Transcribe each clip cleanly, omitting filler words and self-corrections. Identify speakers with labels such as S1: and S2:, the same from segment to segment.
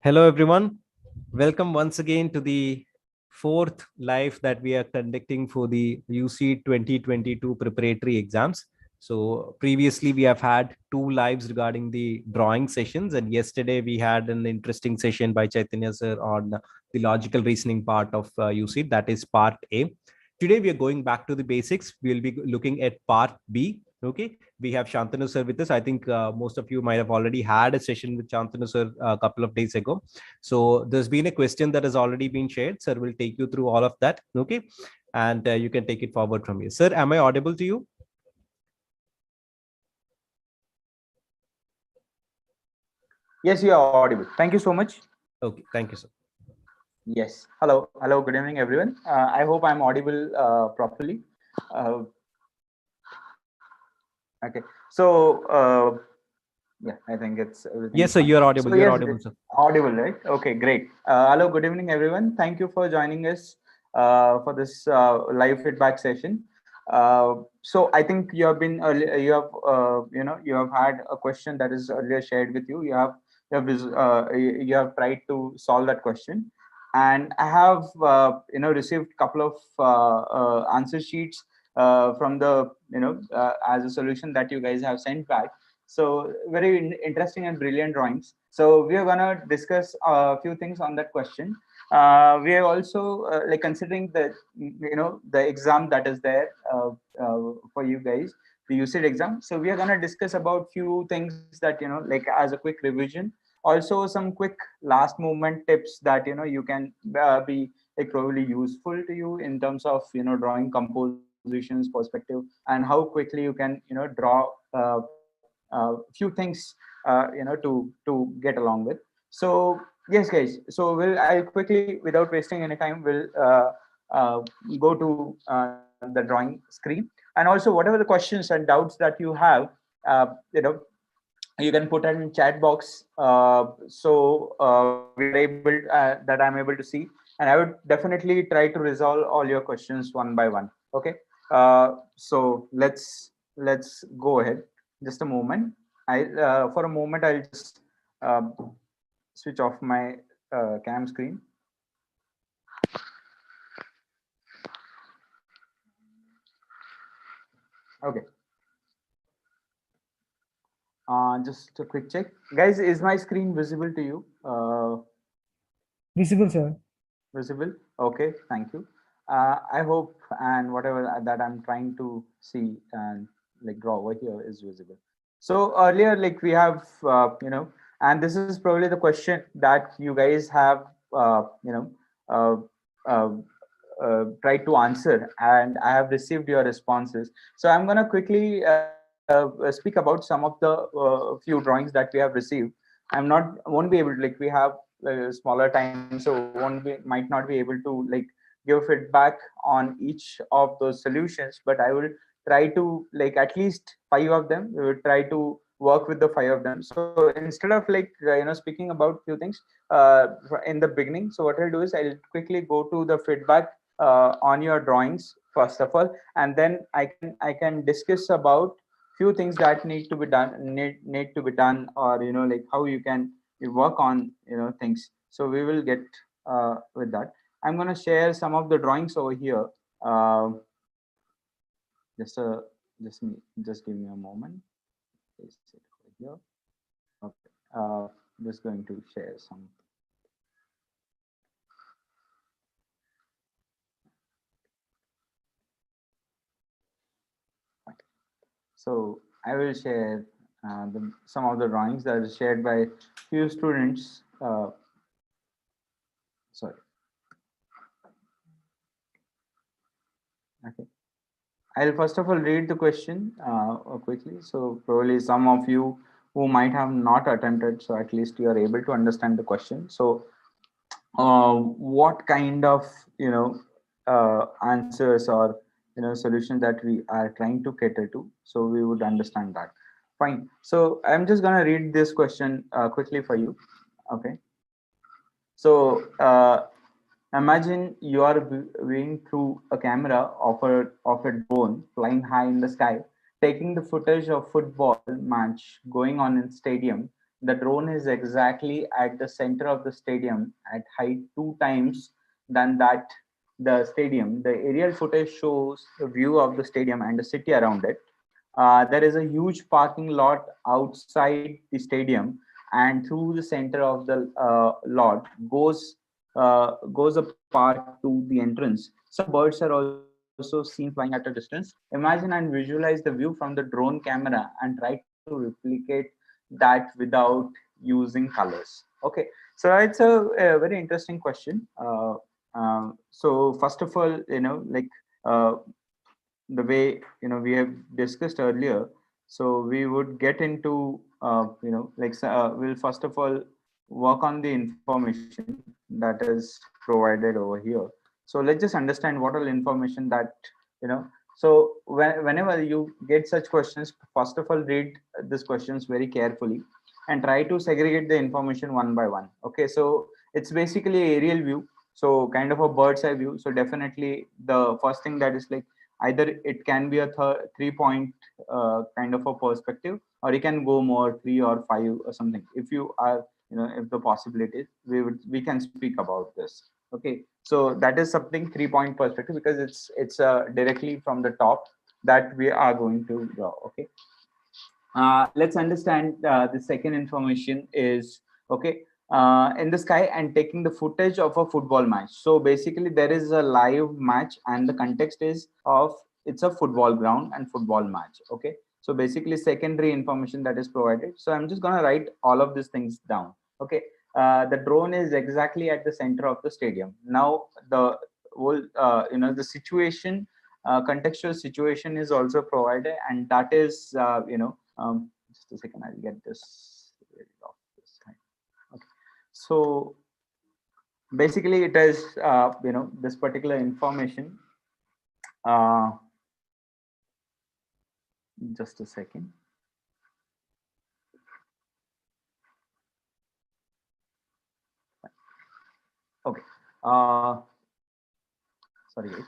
S1: Hello, everyone. Welcome once again to the fourth live that we are conducting for the Uceed 2022 preparatory exams. So previously we have had two lives regarding the drawing sessions, and yesterday we had an interesting session by Chaitanya sir on the logical reasoning part of Uceed, that is part A. Today we are going back to the basics. We'll be looking at part B. Okay, we have Shantanu sir with us. I think most of you might have already had a session with Shantanu sir a couple of days ago. So there's been a question that has already been shared. Sir will take you through all of that. Okay, and you can take it forward from here. Sir, am I audible to you?
S2: Yes, you are audible. Thank you so much.
S1: Okay, thank you, sir.
S2: Yes. Hello. Good evening, everyone. I hope I'm audible properly. Uh, okay. So, yeah, I think everything
S1: Yes,
S2: is
S1: sir,
S2: fine.
S1: you're
S2: So
S1: audible. You're
S2: yes,
S1: audible, sir.
S2: audible, right? Okay, great. Hello. Good evening, everyone. Thank you for joining us for this live feedback session. So I think you have been you have had a question that is earlier shared with you. You have tried to solve that question, and I have received a couple of answer sheets from the as a solution that you guys have sent back. So very interesting and brilliant drawings. So we are gonna discuss a few things on that question. We are also like considering the exam that is there for you guys, the UCID exam. So we are gonna discuss about few things that like as a quick revision. Also some quick last moment tips that you can be like probably useful to you in terms of drawing compositions perspective, and how quickly you can draw few things to get along with. So yes guys, so I'll quickly, without wasting any time, will go to the drawing screen. And also whatever the questions and doubts that you have, you can put in chat box, we are able that I'm able to see, and I would definitely try to resolve all your questions one by one. Okay. So let's go ahead. Just a moment. I For a moment I'll just switch off my cam screen. Okay. Just a quick check, guys. Is my screen visible to you?
S3: Visible, sir.
S2: Visible. Okay, thank you. I hope and whatever that I'm trying to see and like draw over here is visible. So earlier, like we have and this is probably the question that you guys have uh, uh, tried to answer, and I have received your responses. So I'm gonna quickly speak about some of the few drawings that we have received. Won't be able to, like, we have smaller time, so might not be able to like give feedback on each of those solutions, but I will try to like at least five of them. We will try to work with the five of them. So instead of like speaking about few things in the beginning, so what I'll do is I'll quickly go to the feedback on your drawings first of all, and then I can discuss about few things that need to be done, or like how you work on things. So we will get with that. I'm going to share some of the drawings over here. uh, just a just give me a moment. Paste it over here. Okay. Just going to share some. So I will share some of the drawings that are shared by few students. Sorry. Okay. I'll first of all read the question quickly. So probably some of you who might have not attempted, so at least you are able to understand the question. So what kind of answers or solutions that we are trying to cater to, so we would understand that. Fine. So I'm just going to read this question quickly for you. Okay. So imagine you are viewing through a camera of a drone flying high in the sky, taking the footage of football match going on in stadium the drone is exactly at the center of the stadium at height two times than that the stadium. The aerial footage shows the view of the stadium and the city around it. There is a huge parking lot outside the stadium, and through the center of the lot goes a path to the entrance. Some birds are also seen flying at a distance. Imagine and visualize the view from the drone camera and try to replicate that without using colors. Okay, so it's a very interesting question. So first of all, uh, the way we have discussed earlier, so we would get into we'll first of all work on the information that is provided over here. So let's just understand what all information that you know so whenever you get such questions, first of all read these questions very carefully and try to segregate the information one by one. Okay, so it's basically aerial view, so kind of a bird's eye view. So definitely the first thing that is like, either it can be a 3 point kind of a perspective, or you can go more 3 or 5 or something. If you are, if the possibilities, we can speak about this. Okay, so that is something 3 point perspective, because it's directly from the top that we are going to draw. Okay, let's understand the second information is, okay, in the sky and taking the footage of a football match. So basically there is a live match, and the context is of, it's a football ground and football match. Okay, so basically secondary information that is provided. So I'm just going to write all of these things down. Okay, the drone is exactly at the center of the stadium. Now the whole the situation, contextual situation is also provided, and that is just a second, I'll get this off this side. Okay, so basically it is this particular information. uh, just a second. Okay, sorry guys,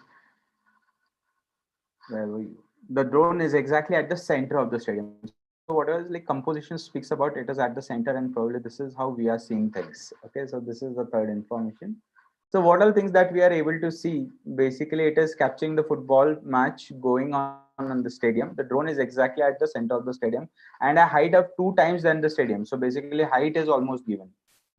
S2: where were you? The drone is exactly at the center of the stadium. So whatever like composition speaks about, it is at the center, and probably this is how we are seeing things. Okay, so this is the third information. So what are things that we are able to see? Basically, it is capturing the football match going on the stadium. The drone is exactly at the center of the stadium, and a height of 2 times than the stadium. So basically, height is almost given.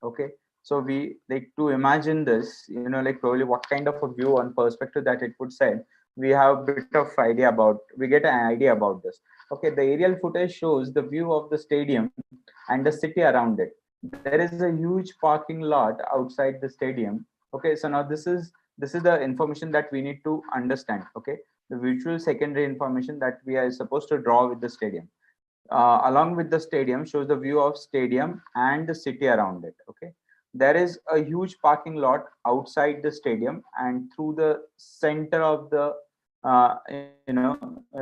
S2: Okay, so we like to imagine this, like probably what kind of a view on perspective that it would set. We have a bit of idea about, we get an idea about this. Okay, the aerial footage shows the view of the stadium and the city around it. There is a huge parking lot outside the stadium. Okay, so now this is the information that we need to understand. Okay, the visual secondary information that we are supposed to draw with the stadium, along with the stadium, shows the view of stadium and the city around it. Okay, there is a huge parking lot outside the stadium, and through the center of the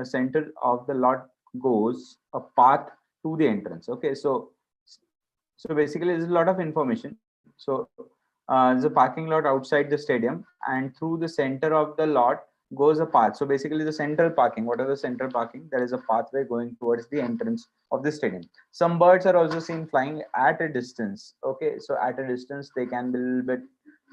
S2: center of the lot goes a path to the entrance. Okay, so basically there's a lot of information. So there's a parking lot outside the stadium, and through the center of the lot goes a path. So basically the central parking, what are the central parking, there is a pathway going towards the entrance of the stadium. Some birds are also seen flying at a distance. Okay, so at a distance they can be a little bit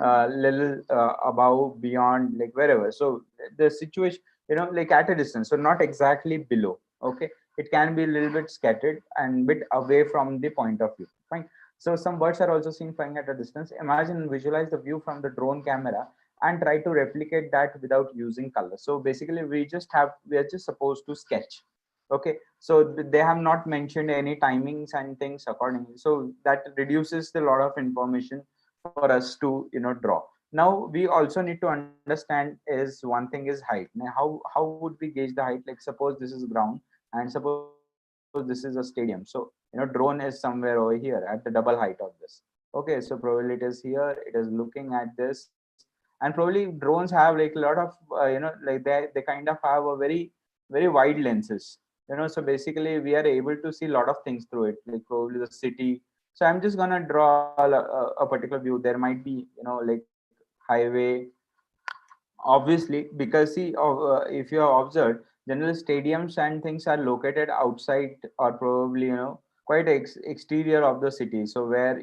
S2: little above, beyond, like wherever. So the situation, like at a distance, so not exactly below. Okay, it can be a little bit scattered and bit away from the point of view. Fine. So some birds are also seen flying at a distance. Imagine and visualize the view from the drone camera and try to replicate that without using color. So basically we are just supposed to sketch. Okay, so they have not mentioned any timings and things accordingly, so that reduces the lot of information for us to draw. Now we also need to understand is, one thing is height. Now how would we gauge the height? Like suppose this is ground and suppose this is a stadium, so drone is somewhere over here at the double height of this. Okay, so probably it is here, it is looking at this, and probably drones have like a lot of like they kind of have a very wide lenses. So basically we are able to see a lot of things through it, like probably the city. So I'm just gonna draw a particular view. There might be like highway, obviously, because see, if you have observed, general stadiums and things are located outside, or probably quite exterior of the city, so where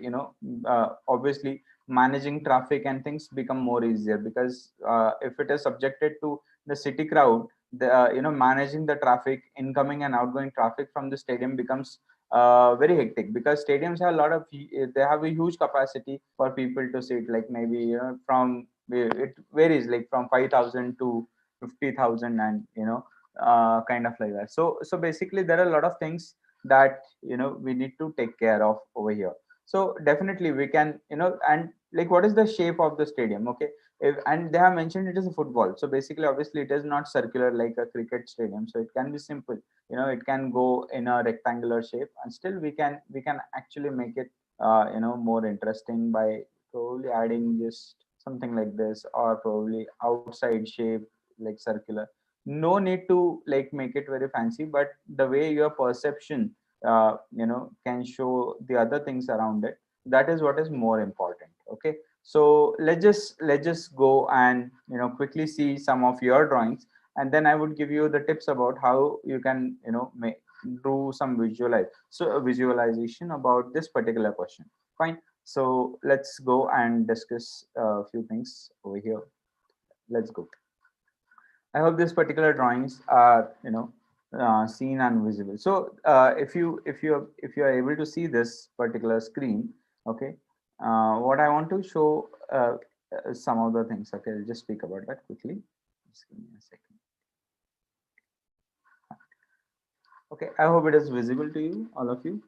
S2: obviously managing traffic and things become more easier, because if it is subjected to the city crowd, the managing the traffic, incoming and outgoing traffic from the stadium becomes very hectic, because stadiums have a lot of, they have a huge capacity for people to sit, like maybe from, it varies like from 5,000 to 50,000, and kind of like that. So basically there are a lot of things that we need to take care of over here. So definitely we can, and like, what is the shape of the stadium? Okay, and they have mentioned it is a football, so basically obviously it is not circular like a cricket stadium, so it can be simple. It can go in a rectangular shape, and still we can actually make it more interesting by probably adding just something like this, or probably outside shape like circular. No need to like make it very fancy, but the way your perception can show the other things around it, that is what is more important. Okay, so let's just go and quickly see some of your drawings, and then I would give you the tips about how you can do some visualization about this particular question. Fine. So let's go and discuss a few things over here. Let's go. I hope these particular drawings are seen and visible. So if you are able to see this particular screen, okay, what I want to show some of the things. Okay, I'll just speak about that quickly. Just give me a second. Okay, I hope it is visible to you, all of you.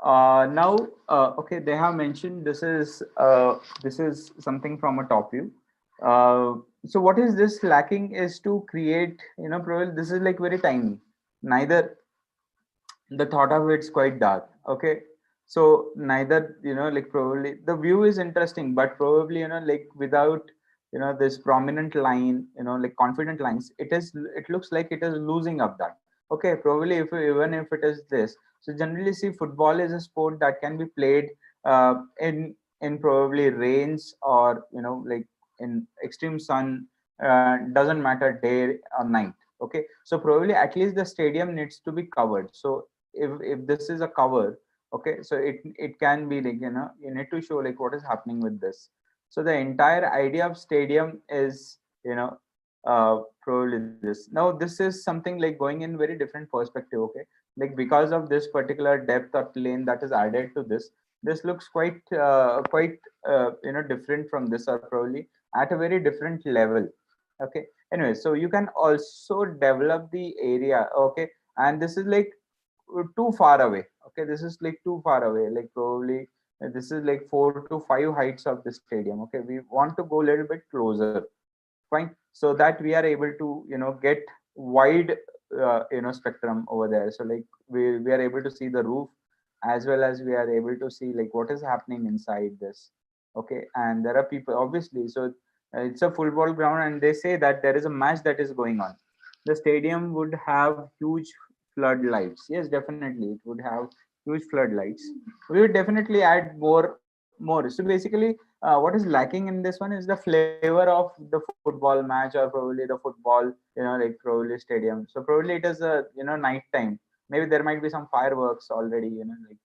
S2: Now, okay, they have mentioned this is something from a top view. So what is this lacking is to create, probably this is like very tiny. Neither the thought of it's quite dark. Okay, so neither like probably the view is interesting, but probably like without this prominent line, like confident lines, it looks like it is losing up that. Okay, probably if even if it is this, so generally see football is a sport that can be played in probably rains, or like in extreme sun, doesn't matter day or night. Okay, so probably at least the stadium needs to be covered. So if this is a cover, okay, so it can be like you need to show like what is happening with this. So the entire idea of stadium is probably this. Now this is something like going in very different perspective. Okay, like because of this particular depth or plane that is added to this looks quite different from this, or probably at a very different level. Okay, anyway, so you can also develop the area. Okay, and this is like too far away. Okay, this is like too far away, like probably this is like 4 to 5 heights of the stadium. Okay, we want to go a little bit closer. Fine, so that we are able to get wide spectrum over there. So like we are able to see the roof, as well as we are able to see like what is happening inside this. Okay, and there are people obviously. So it's a football ground, and they say that there is a match that is going on. The stadium would have huge floodlights. Yes, definitely it would have huge floodlights. We would definitely add more. So basically what is lacking in this one is the flavor of the football match, or probably the football like probably stadium. So probably it is a night time. Maybe there might be some fireworks already like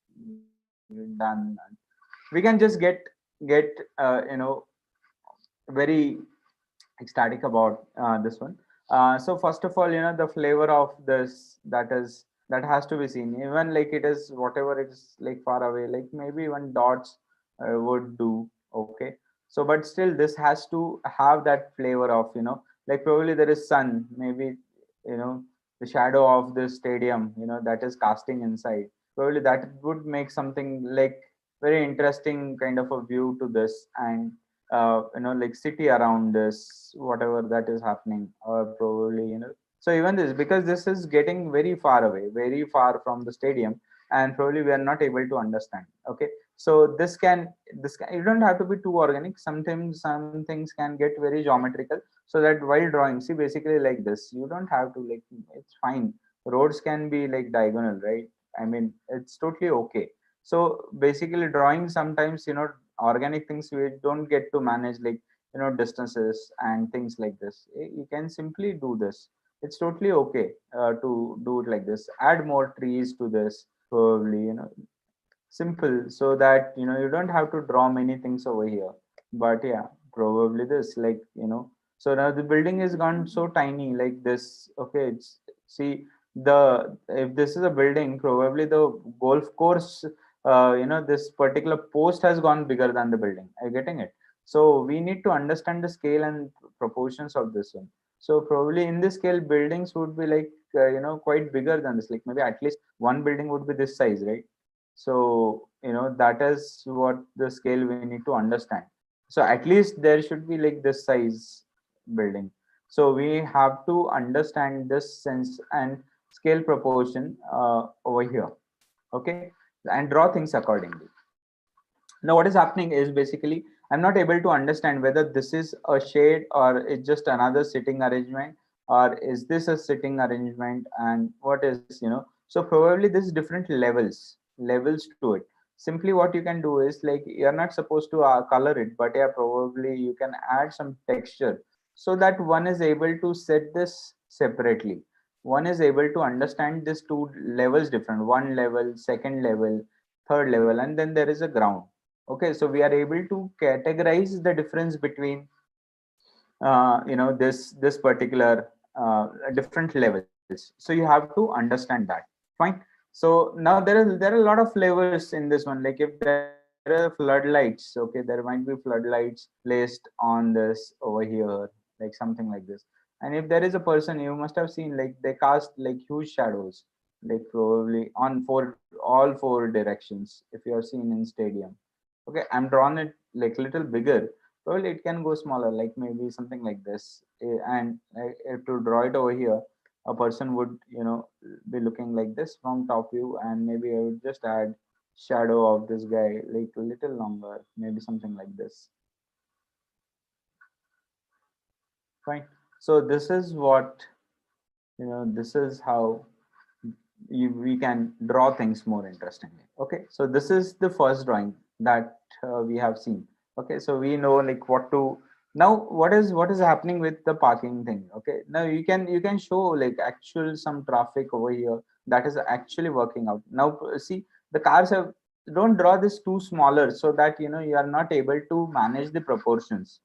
S2: done. We can just get very ecstatic about this one. So first of all, the flavor of this, that has to be seen. Even like it is whatever it is like far away, like maybe even dots would do. Okay, so but still this has to have that flavor of like probably there is sun, maybe the shadow of the stadium that is casting inside. Probably that would make something like very interesting kind of a view to this. And like city around this, whatever that is happening, or probably so even this, because this is getting very far away, very far from the stadium, and probably we are not able to understand. Okay, so this can, you don't have to be too organic. Sometimes some things can get very geometrical, so that while drawing, see basically like this, you don't have to like, it's fine. Roads can be like diagonal, right? I mean, it's totally okay. So basically drawing, sometimes organic things we don't get to manage, like distances and things like this. You can simply do this. It's totally okay to do it like this. Add more trees to this, probably, simple, so that you don't have to draw many things over here. But yeah, probably this, like, so now the building is gone so tiny like this. Okay, it's, see, the if this is a building, probably the golf course, this particular post has gone bigger than the building. Are you getting it? So we need to understand the scale and proportions of this one. So probably in this scale, buildings would be like, quite bigger than this, like maybe at least one building would be this size, right? So that is what the scale we need to understand. So at least there should be like this size building. So we have to understand this sense and scale proportion over here. Okay, and draw things accordingly. Now what is happening is, basically, I'm not able to understand whether this is a shade or it's just another sitting arrangement, or is this a sitting arrangement, and what is, so probably there's different levels to it. Simply what you can do is, like, you're not supposed to color it, but yeah, probably you can add some texture so that one is able to set this separately. One is able to understand these two levels different, one level, second level, third level, and then there is a ground. Okay, so we are able to categorize the difference between this particular different levels. So you have to understand that. Fine. So now there are a lot of flavors in this one. Like, if there are floodlights, okay, there might be floodlights placed on this over here, like something like this. And if there is a person, you must have seen, like, they cast like huge shadows, like probably on all four directions, if you have seen in stadium. Okay, I'm drawn it like little bigger. Probably it can go smaller, like maybe something like this. And to draw it over here, a person would, be looking like this from top view, and maybe I would just add shadow of this guy like a little longer, maybe something like this. Fine. So this is what, this is how we can draw things more interestingly. Okay, so this is the first drawing that we have seen. Okay, so we know like what to. Now what is happening with the parking thing? Okay, now you can show like actual some traffic over here that is actually working out. Now see, the cars have, don't draw this too smaller, so that you are not able to manage the proportions.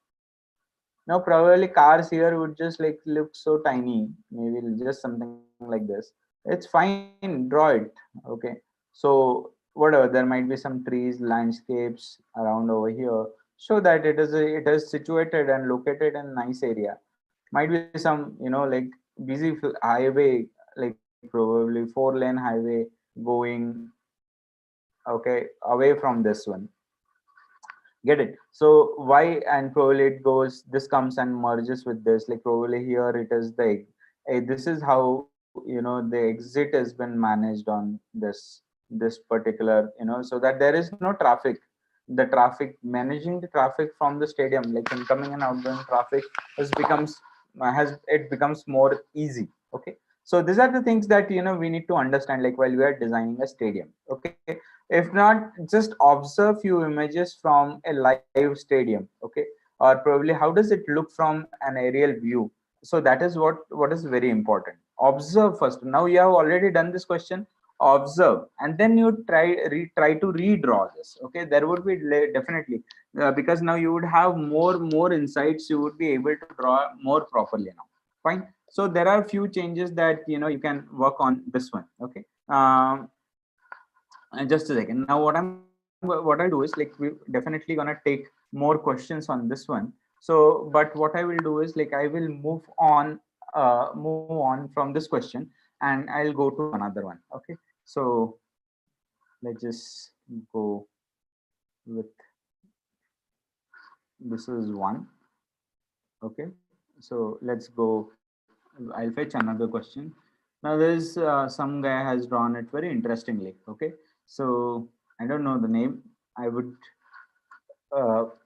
S2: Now probably cars here would just like look so tiny, maybe just something like this. It's fine, draw it. Okay. So whatever, there might be some trees, landscapes around over here. Show that it is situated and located in a nice area. Might be some, like busy highway, like probably 4-lane highway going, okay, away from this one. Get it? So why? And probably it goes, this comes and merges with this, like probably here it is the, this is how the exit has been managed on this particular, so that there is no traffic. The traffic, managing the traffic from the stadium, like incoming and outgoing traffic, has it becomes more easy. Okay, so these are the things that we need to understand, like while we are designing a stadium. Okay, if not, just observe few images from a live stadium. Okay, or probably how does it look from an aerial view. So that is what is very important. Observe first. Now you have already done this question. Observe, and then you try to redraw this. Okay, there would be definitely, because now you would have more insights, you would be able to draw more properly now. Fine. So there are few changes that you can work on this one. Okay. Just a second. Now what I'll do is, like, we definitely gonna take more questions on this one. So but what I will do is, like, I will move on from this question, and I'll go to another one. Okay, so let's just go with, this is one. Okay, so let's go. I'll fetch another question. Now there's some guy has drawn it very interestingly. Okay, so I don't know the name. I would,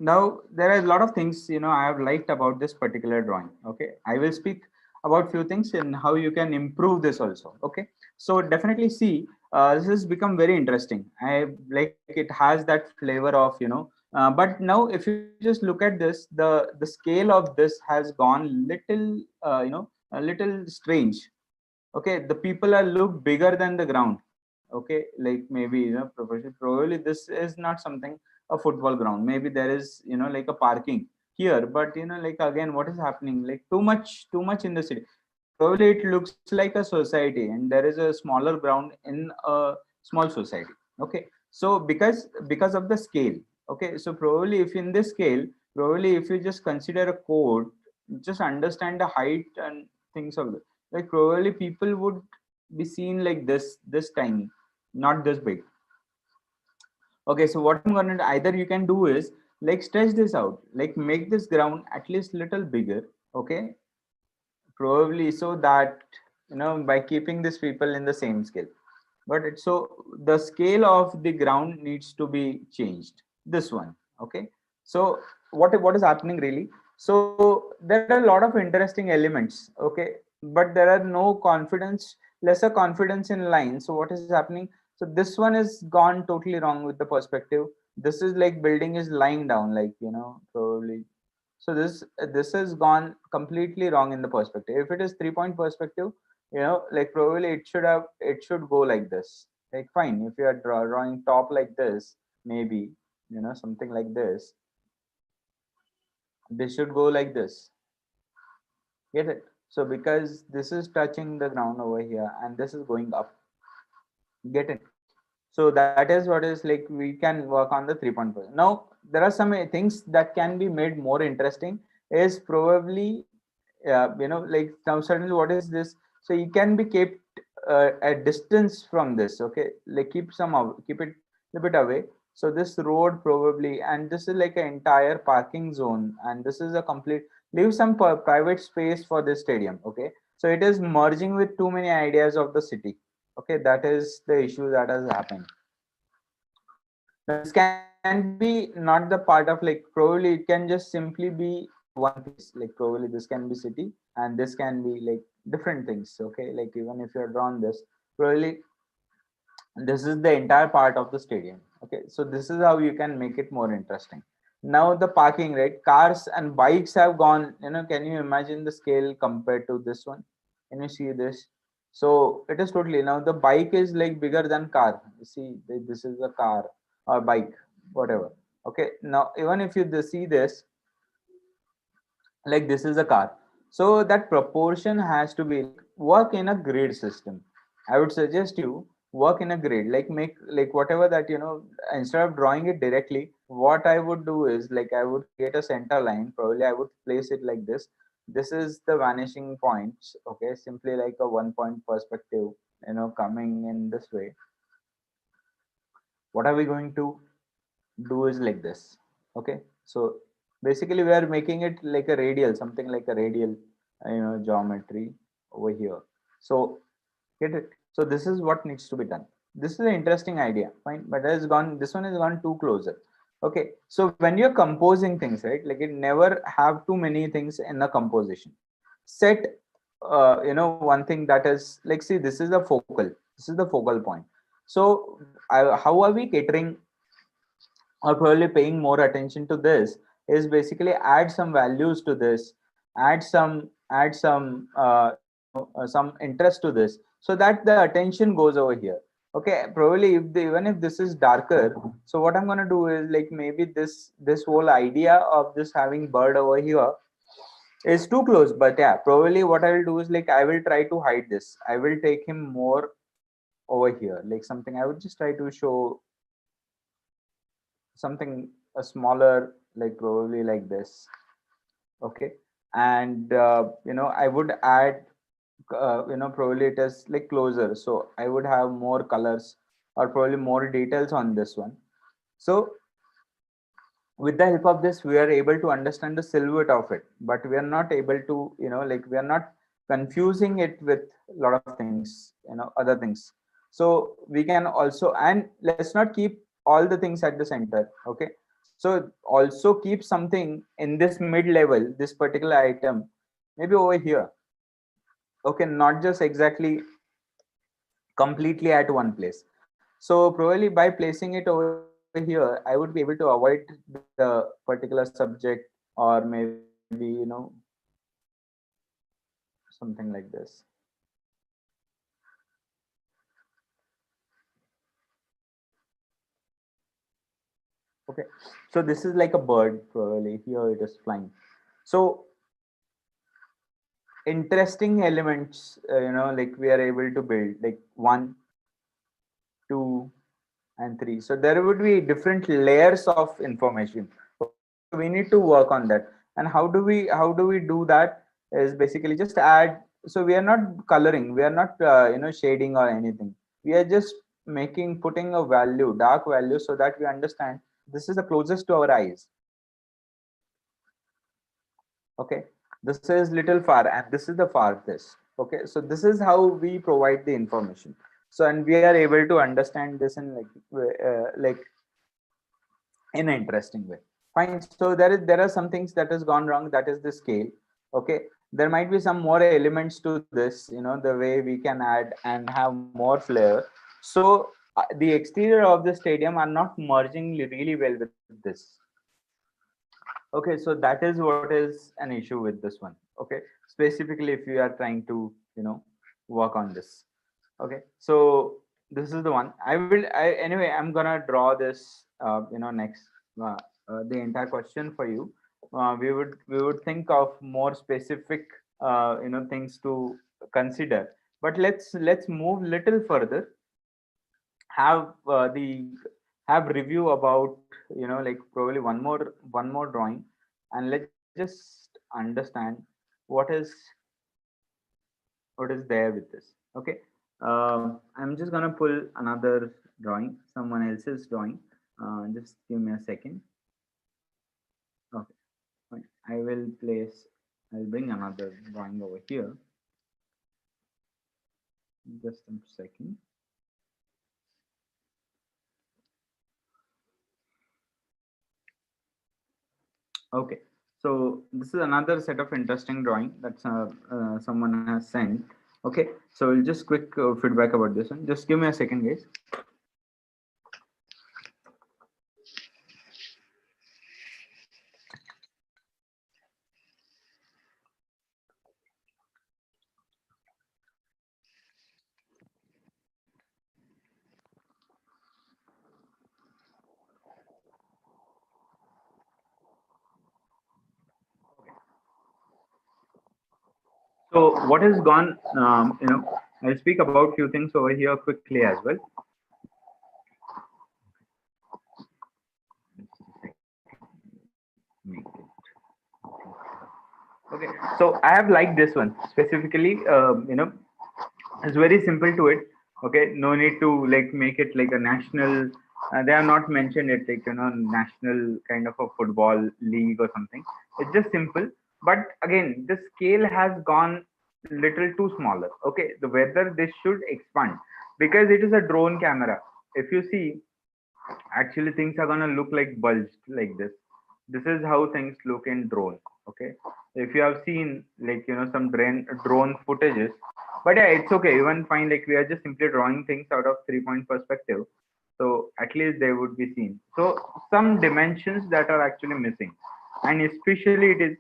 S2: now there are a lot of things I have liked about this particular drawing. Okay, I will speak about few things and how you can improve this also. Okay, so definitely see, this has become very interesting. I like it, has that flavor of but now if you just look at this, the scale of this has gone little, a little strange. Okay, the people are look bigger than the ground. Okay, like maybe professional, probably this is not something a football ground, maybe there is like a parking here, but like again what is happening, like too much in the city, probably it looks like a society and there is a smaller ground in a small society. Okay, so because of the scale. Okay, so probably if in this scale, probably if you just consider a code, just understand the height and things of the, like probably people would be seen like this tiny, not this big. Okay, so what I'm gonna, either you can do is like stretch this out, like make this ground at least little bigger. Okay, probably so that by keeping these people in the same scale, but it's so the scale of the ground needs to be changed, this one. Okay, so what is happening really, so there are a lot of interesting elements. Okay, but there are no confidence, lesser confidence in line. So what is happening, so this one is gone totally wrong with the perspective. This is like building is lying down, like probably, so this has gone completely wrong in the perspective. If it is 3 point perspective, like probably it should go like this. Like fine, if you are drawing top like this, maybe something like this should go like this. Get it? So because this is touching the ground over here and this is going up. Get it? So that is what is like we can work on the 3 point person. Now there are some things that can be made more interesting, is probably like now suddenly what is this, so you can be kept a distance from this. Okay, like keep it a bit away. So this road probably, and this is like an entire parking zone, and this is a complete, leave some private space for this stadium. Okay, so it is merging with too many ideas of the city. Okay, that is the issue that has happened. Now this can be not the part of, like probably it can just simply be one place, like probably this can be city and this can be like different things. Okay, like even if you're drawn this, probably this is the entire part of the stadium. Okay, so this is how you can make it more interesting. Now the parking, right, cars and bikes have gone, can you imagine the scale compared to this one? Can you see this? So it is totally, now the bike is like bigger than car. You see, this is a car or bike, whatever. Okay, now even if you see this, like this is a car, so that proportion has to be like work in a grid system. I would suggest you work in a grid, like make like whatever that instead of drawing it directly, what I would do is like I would create a center line, probably I would place it like this is the vanishing points. Okay, simply like a 1 point perspective, coming in this way. What are we going to do is like this. Okay, so basically we are making it like a radial, something like a radial geometry over here. So get it, so this is what needs to be done. This is an interesting idea, fine, but it has gone, this one has gone too closer. Okay, so when you're composing things, right, like it never have too many things in the composition. Set one thing that is like, see, this is the focal, this is the focal point. So how are we catering or probably paying more attention to this, is basically add some values to this, add some some interest to this, so that the attention goes over here. Okay, probably if even if this is darker, so what I'm going to do is like maybe this whole idea of this having bird over here is too close. But yeah, probably what I will do is like I will try to hide this, I will take him more over here, like something, I would just try to show something a smaller, like probably like this. Okay, and I would add probably it is like closer, so I would have more colors or probably more details on this one. So with the help of this we are able to understand the silhouette of it, but we are not able to like we are not confusing it with a lot of things, other things. So we can also, and let's not keep all the things at the center. Okay, so also keep something in this mid level, this particular item, maybe over here. Okay, not just exactly completely at one place. So probably by placing it over here, I would be able to avoid the particular subject, or maybe something like this. Okay, so this is like a bird, probably here it is flying. So interesting elements, like we are able to build like 1, 2, and 3. So there would be different layers of information. Okay, so we need to work on that. And how do we do that is basically just add. So we are not coloring, we are not shading or anything. We are just putting a value, dark value, so that we understand this is the closest to our eyes. Okay, this is little far and this is the farthest. Okay, so this is how we provide the information. So and we are able to understand this in like in an interesting way. Fine. So there are some things that has gone wrong. That is the scale. Okay. There might be some more elements to this. The way we can add and have more flair. So the exterior of the stadium are not merging really well with this. Okay. So that is what is an issue with this one. Okay. Specifically, if you are trying to work on this. Okay, so this is the one. Anyway, I'm gonna draw this next the entire question for you. We would think of more specific things to consider, but let's move little further. Have review about like probably one more drawing, and let's just understand what is there with this. Okay, I'm just gonna pull another drawing, someone else's drawing. Just give me a second. Okay, fine. I'll bring another drawing over here. Just a second. Okay, so this is another set of interesting drawing that someone has sent. Okay, so we'll just quick feedback about this one. Just give me a second, guys. So what has gone, I'll speak about few things over here quickly as well. Okay, so I have liked this one specifically. It's very simple to it. Okay, no need to like make it like a national. They are not mentioned it like national kind of a football league or something. It's just simple. But again, the scale has gone little too smaller. Okay, the whether this should expand because it is a drone camera. If you see, actually things are gonna look like bulged like this is how things look in drone. Okay, if you have seen like some drone footages, but yeah, it's okay, even fine, like we are just simply drawing things out of 3 point perspective, so at least they would be seen. So some dimensions that are actually missing, and especially it is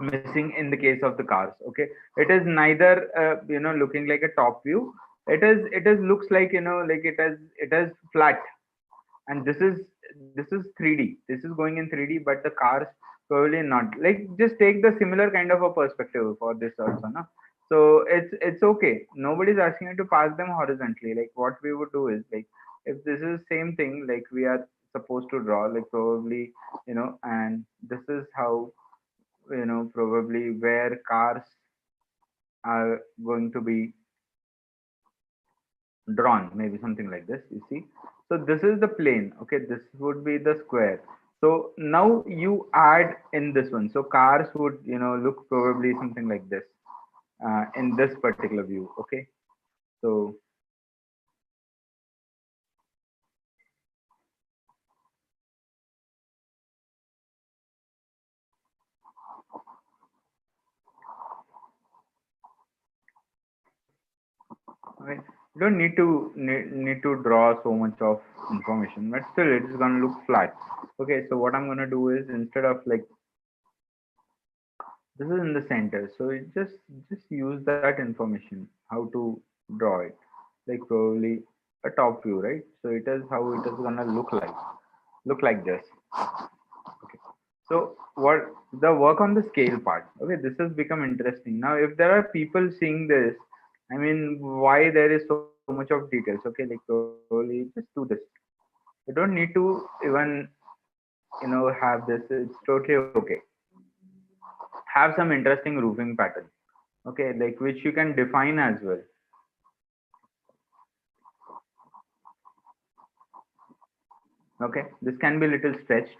S2: missing in the case of the cars. Okay, it is neither looking like a top view. It is looks like like it is flat, and this is 3D. This is going in 3D, but the cars probably not. Like just take the similar kind of a perspective for this also, no? So it's okay. Nobody's asking you to pass them horizontally. Like what we would do is like if this is same thing like we are supposed to draw, like probably and this is how probably where cars are going to be drawn, maybe something like this, you see. So this is the plane. Okay, this would be the square. So now you add in this one, so cars would look probably something like this in this particular view. Okay, so okay, you don't need to draw so much of information, but still it is going to look flat. Okay, so what I'm going to do is instead of like this is in the center, so it just use that information how to draw it, like probably a top view, right? So it is how it is gonna look like. look like this. Okay. So what the work on the scale part? Okay, this has become interesting. Now, if there are people seeing this, I mean, why there is so much of details? Okay, like probably just do this. You don't need to even have this. It's totally okay. Have some interesting roofing pattern. Okay, like which you can define as well. Okay, this can be a little stretched.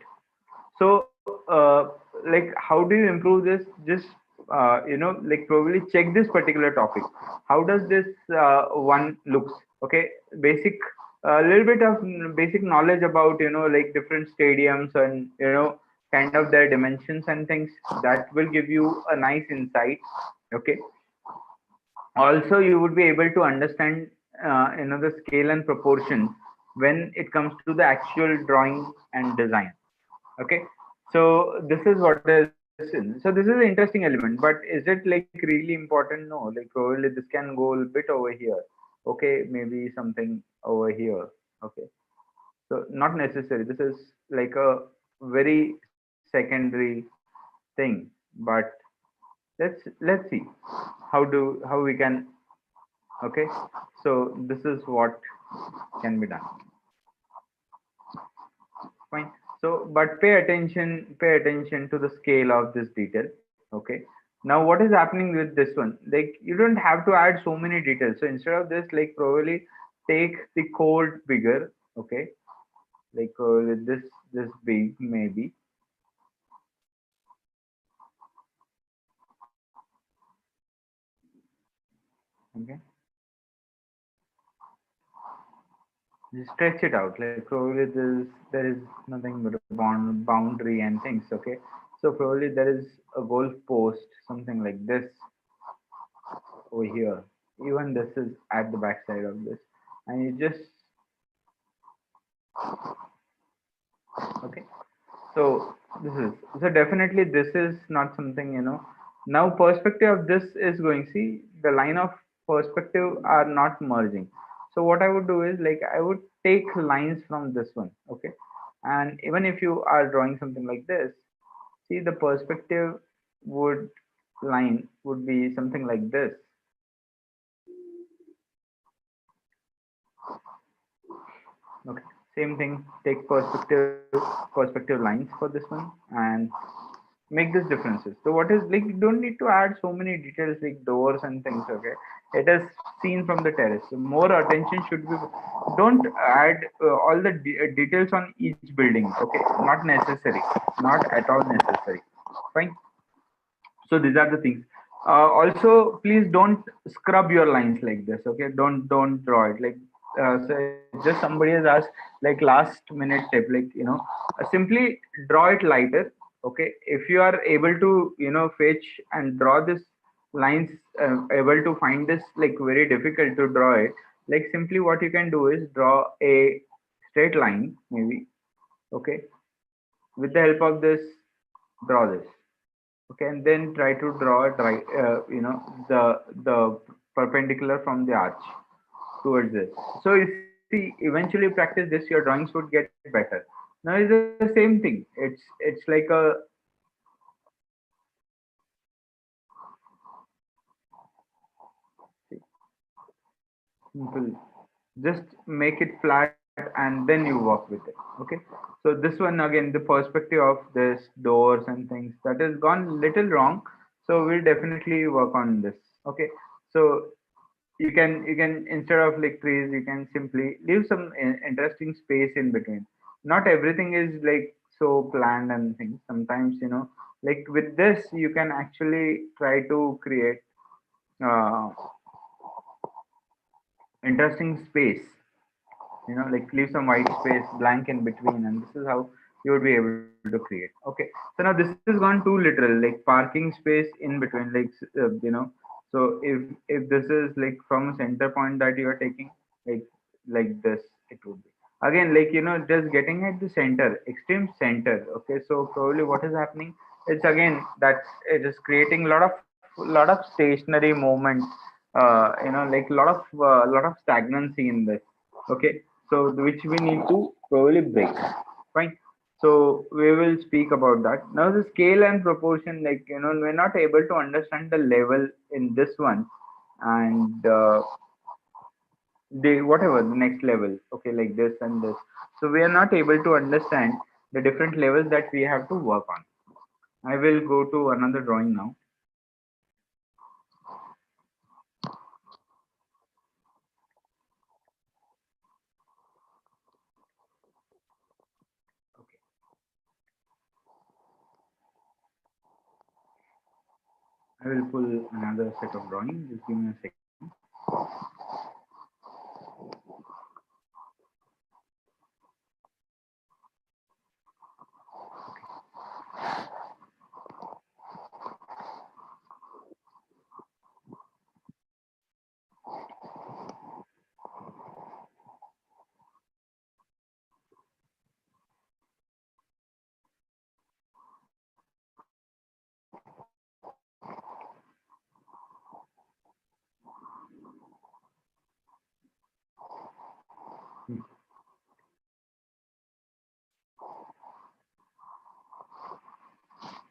S2: So like how do you improve this? Just like probably check this particular topic. How does this one looks? Okay, basic a little bit of basic knowledge about like different stadiums and kind of their dimensions and things, that will give you a nice insight. Okay, also you would be able to understand the scale and proportion when it comes to the actual drawing and design. Okay, so this is what is in. So this is an interesting element, but is it like really important? No, like probably this can go a bit over here. Okay, maybe something over here. Okay, so not necessary. This is like a very secondary thing, but let's see how we can. Okay, so this is what can be done. Fine. So, but pay attention to the scale of this detail. Okay. Now, what is happening with this one? Like, you don't have to add so many details. So instead of this, like probably take the code bigger. Okay. Like this big maybe. Okay. Just stretch it out. Like probably there is nothing but a boundary and things. Okay. So probably there is a goal post, something like this over here. Even this is at the back side of this, and you just okay. So this is, so definitely this is not something now perspective of this is going, see the line of perspective are not merging. So what I would do is like I would take lines from this one. Okay, and even if you are drawing something like this, see the perspective would line would be something like this. Okay, same thing. Take perspective lines for this one and make this differences. So what is like, you don't need to add so many details like doors and things. Okay, it is seen from the terrace. So more attention should be. Don't add all the details on each building. Okay, not necessary. Not at all necessary. Fine. So these are the things. Also, please don't scrub your lines like this. Okay, don't draw it like. So just somebody has asked like last minute tip, like simply draw it lighter. Okay, if you are able to fetch and draw this lines, able to find this like very difficult to draw it, like simply what you can do is draw a straight line maybe. Okay, with the help of this, draw this. Okay, and then try to draw it right, the perpendicular from the arch towards this. So you see, eventually practice this, your drawings would get better. Now it's the same thing. It's like a simple, just make it flat and then you work with it. Okay, so this one again, the perspective of this doors and things, that has gone little wrong, so we'll definitely work on this. Okay, so you can instead of like trees, you can simply leave some interesting space in between. Not everything is like so planned and things. Sometimes like with this you can actually try to create uh, interesting space, like leave some white space blank in between, and this is how you would be able to create. Okay, so now this has gone too literal, like parking space in between, like so if this is like from a center point that you are taking, like this, it would be again like just getting at the center, extreme center. Okay, so probably what is happening, it's again that it is creating a lot of stationary movement, like a lot of stagnancy in this. Okay, so which we need to probably break. Fine. So we will speak about that. Now the scale and proportion, like, we're not able to understand the level in this one, and the whatever the next level, okay, like this and this. So we are not able to understand the different levels that we have to work on. I will go to another drawing now. Okay. I will pull another set of drawings. Just give me a second.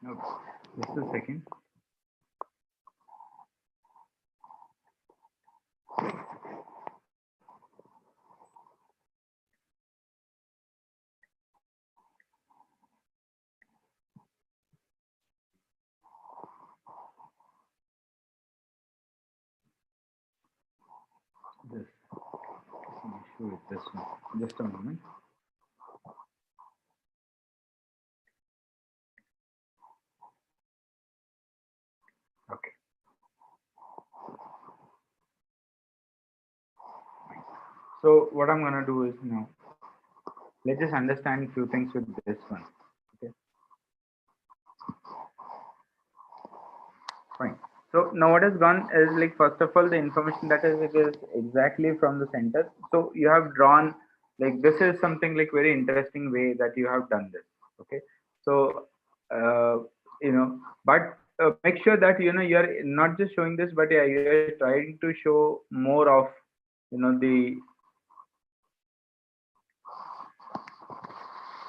S2: Okay. Just a second. This some issue with this one. Just a moment. Okay. So what I'm gonna do is now let's just understand a few things with this one. Okay. Fine. So now what has gone is, like, first of all, the information that is, it is exactly from the center. So you have drawn, like, this is something like very interesting way that you have done this. Okay. So but make sure that you're not just showing this, but yeah, you're trying to show more of the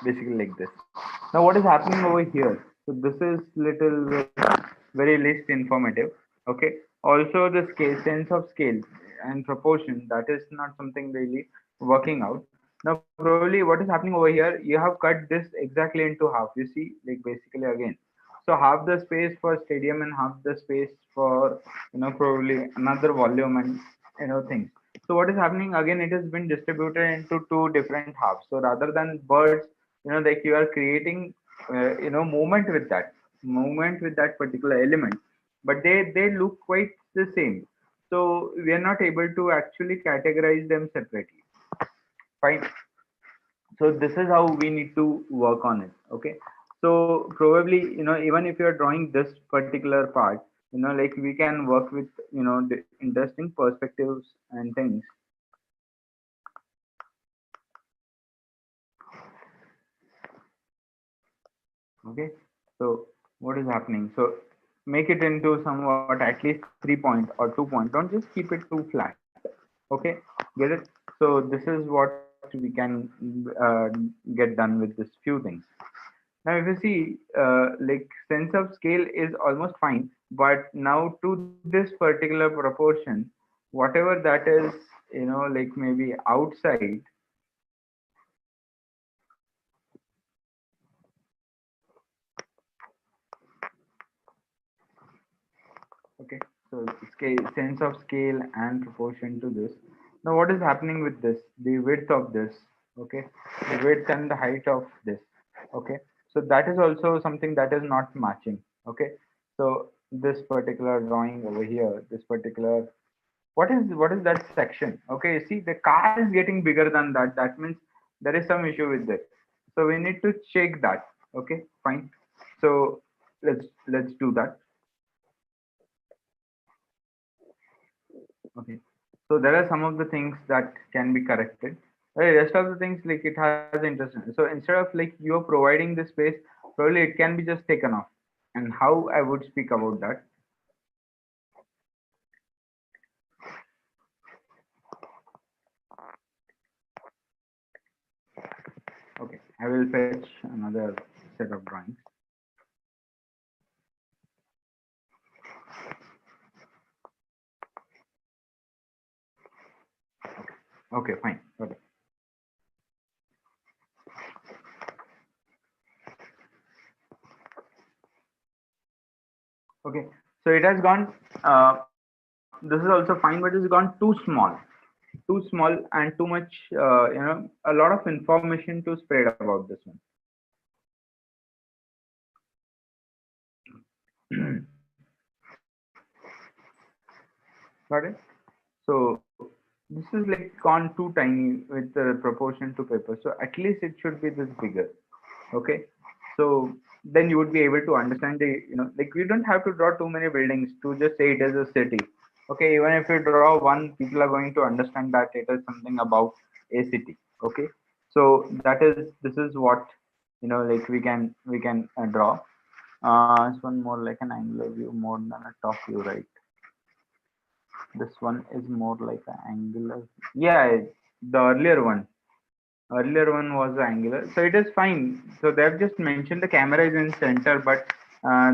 S2: basically like this. Now what is happening over here? So this is little very least informative. Okay. Also the scale, sense of scale and proportion, that is not something really working out. Now probably what is happening over here, you have cut this exactly into half. You see, like, basically again. So half the space for stadium and half the space for probably another volume and things. So what is happening again? It has been distributed into two different halves. So rather than birds, like, you are creating movement with that particular element, but they look quite the same. So we are not able to actually categorize them separately. Fine. So this is how we need to work on it. Okay. So probably, even if you're drawing this particular part, like, we can work with the interesting perspectives and things. Okay. So what is happening? So make it into somewhat at least 3 point or 2 point. Don't just keep it too flat. Okay. Get it? So this is what we can get done with this few things. Now if you see, like, sense of scale is almost fine, but now to this particular proportion, whatever that is, like, maybe outside. Okay. So scale, sense of scale and proportion to this. Now what is happening with this? The width of this. Okay. The width and the height of this. Okay. So that is also something that is not matching. Okay. So this particular drawing over here, this particular, what is that section? Okay. See, the car is getting bigger than that. That means there is some issue with it. So we need to check that. Okay. Fine. So let's do that. Okay. So there are some of the things that can be corrected. The rest of the things, like, it has interest. So instead of, like, you're providing the space, probably it can be just taken off. And how I would speak about that. Okay. I will fetch another set of drawings. Okay, fine. Okay. Okay, so it has gone. This is also fine, but it's gone too small, and too much. A lot of information to spread about this one. Got it? So this is like gone too tiny with the proportion to paper. So at least it should be this bigger. Okay. So then you would be able to understand like we don't have to draw too many buildings to just say it is a city. Okay. Even if you draw one, people are going to understand that it is something about a city. Okay. So this is what, like we can draw. This one more like an angular view more than a top view, right? This one is more like an angular. Yeah, the earlier one was angular, so it is fine. So they've just mentioned the camera is in center, but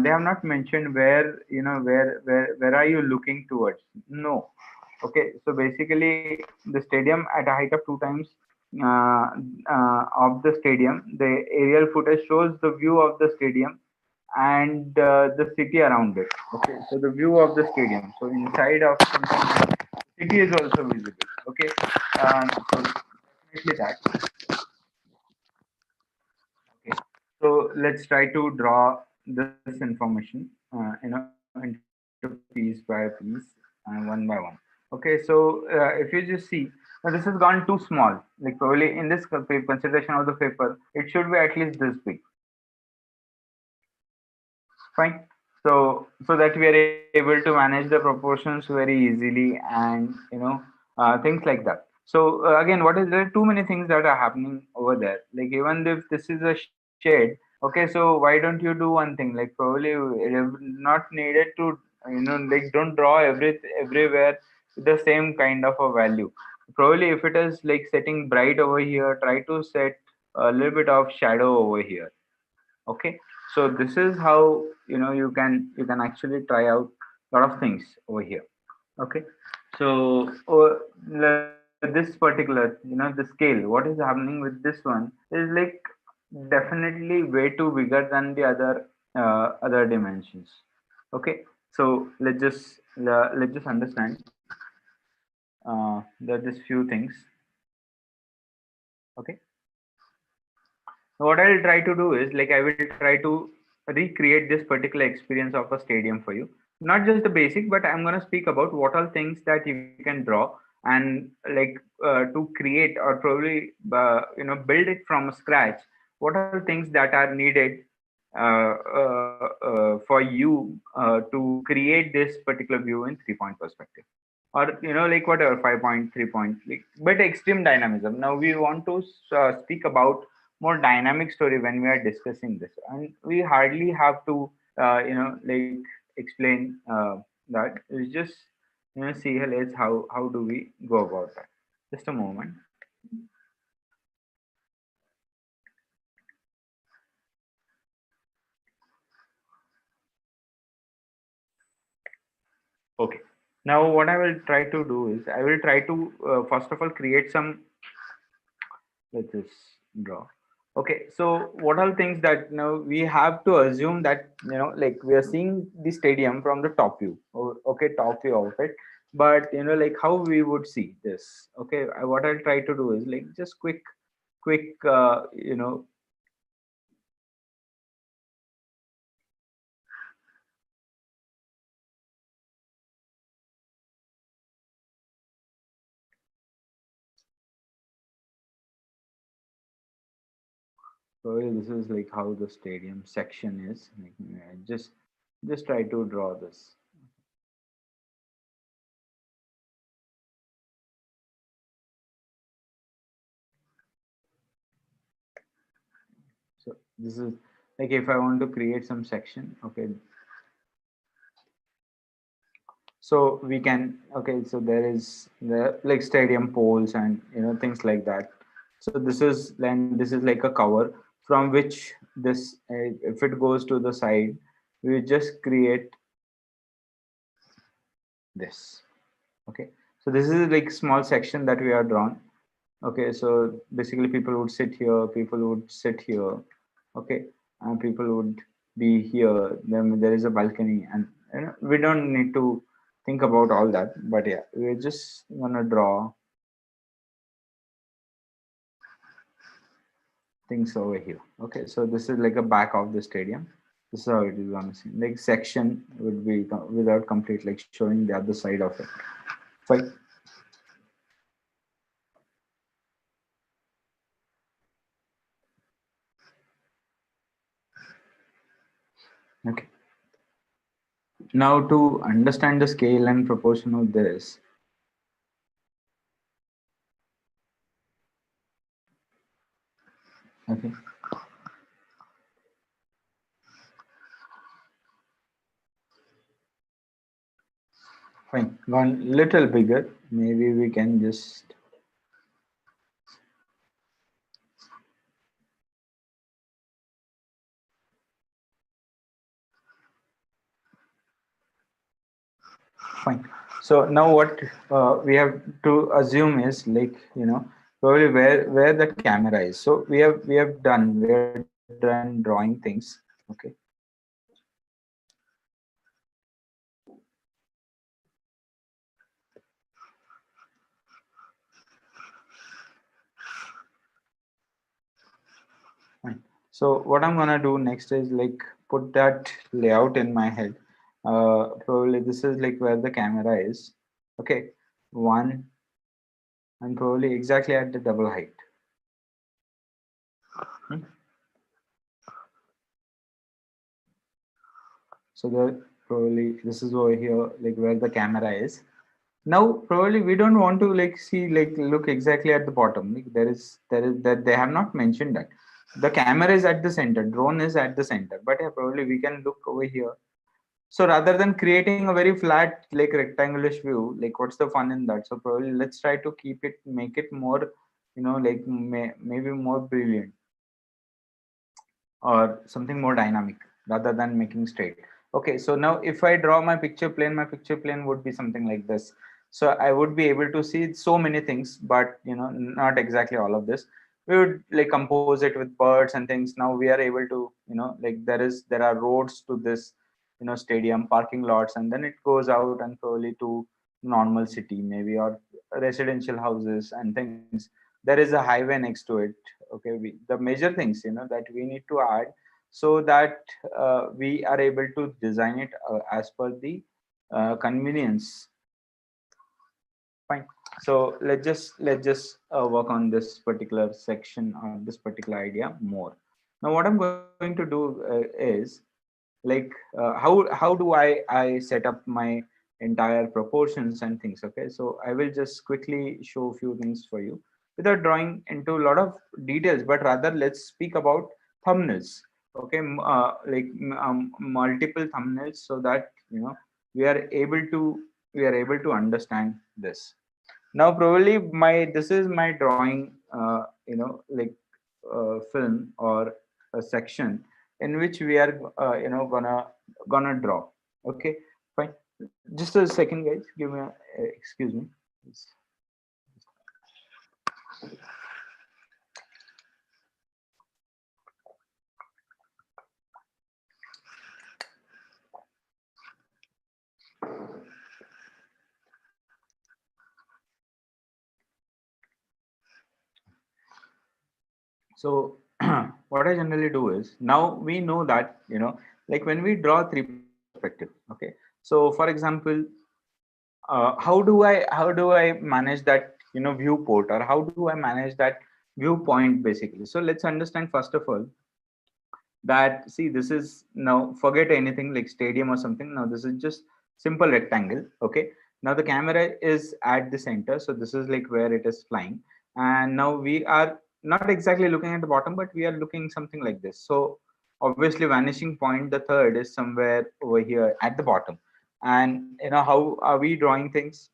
S2: they have not mentioned where are you looking towards. No. Okay, so basically the stadium at a height of 2 times uh, of the stadium, the aerial footage shows the view of the stadium and the city around it. Okay, so the view of the stadium. So inside of something, city is also visible. Okay, so definitely that. Okay, so let's try to draw this information, into piece by piece and one by one. Okay, so if you just see, now this has gone too small. Like probably in this consideration of the paper, it should be at least this big. Fine. So that we are able to manage the proportions very easily, and things like that. So again, there are too many things that are happening over there. Like even if this is a shed, okay, so why don't you do one thing? Like probably it is not needed to, like don't draw everywhere with the same kind of a value. Probably if it is like setting bright over here, try to set a little bit of shadow over here. Okay, so this is how you can actually try out a lot of things over here. Okay, so this particular, the scale, what is happening with this one is like definitely way too bigger than the other dimensions. Okay, so let's just understand there are just few things. Okay, so what I'll try to do is like I will try to recreate this particular experience of a stadium for you. Not just the basic, but I'm gonna speak about what all things that you can draw and like to create or probably build it from scratch. What are things that are needed for you to create this particular view in 3 point perspective, or like whatever 5 point 3 point, like but extreme dynamism. Now we want to speak about more dynamic story when we are discussing this, and we hardly have to like explain that. It's just see here, let's how do we go about that. Just a moment. Okay, now what I will try to do is I will try to first of all create some. Let's just draw. Okay, so what are things that we have to assume that like we are seeing the stadium from the top view. Okay, top view of it, but like how we would see this. Okay, what I'll try to do is like just quick so this is like how the stadium section is. Like, just try to draw this. So this is like if I want to create some section. Okay, so we can, okay, so there is the like stadium poles and things like that. So this is like a cover from which this, if it goes to the side, we just create this. Okay, so this is like small section that we are drawn. Okay, so basically people would sit here, people would sit here. Okay, and people would be here. Then there is a balcony, and we don't need to think about all that. But yeah, we're just gonna draw things over here. Okay, so this is like a back of the stadium. This is how it is gonna seem. Like section would be without complete, like showing the other side of it. Fine. Okay. Now to understand the scale and proportion of this, okay, fine. Gone little bigger. Maybe we can just fine. So now what we have to assume is, like, probably where the camera is. So we are done drawing things. Okay. Fine. So what I'm gonna do next is like put that layout in my head. Probably this is like where the camera is. Okay, one, and probably exactly at the double height. Hmm. So the probably this is over here, like where the camera is. Now probably we don't want to like see, like look exactly at the bottom. Like there is that they have not mentioned that the camera is at the center, drone is at the center. But yeah, probably we can look over here. So rather than creating a very flat, like rectangular view, like what's the fun in that? So probably let's try to keep it, make it more, like maybe more brilliant or something more dynamic rather than making straight. Okay, so now if I draw my picture plane would be something like this. So I would be able to see so many things, but not exactly all of this. We would like compose it with birds and things. Now we are able to, like there are roads to this, stadium, parking lots, and then it goes out and probably to normal city maybe, or residential houses and things. There is a highway next to it. Okay, the major things, that we need to add, so that we are able to design it as per the convenience. Fine. So let's just work on this particular section or this particular idea more. Now what I'm going to do is like how do I set up my entire proportions and things. Okay, so I will just quickly show a few things for you without drawing into a lot of details, but rather let's speak about thumbnails. Okay, multiple thumbnails, so that we are able to understand this. Now probably this is my drawing, like film or a section in which we are gonna draw. Okay, fine. Just a second, guys, give me excuse me. So what I generally do is, now we know that, like when we draw three perspective. Okay, so for example, how do I manage that, viewport, or how do I manage that viewpoint basically. So let's understand first of all that, see, this is, now forget anything like stadium or something. Now this is just simple rectangle. Okay, now the camera is at the center, so this is like where it is flying, and now we are not exactly looking at the bottom, but we are looking something like this. So obviously vanishing point, the third, is somewhere over here at the bottom. And how are we drawing things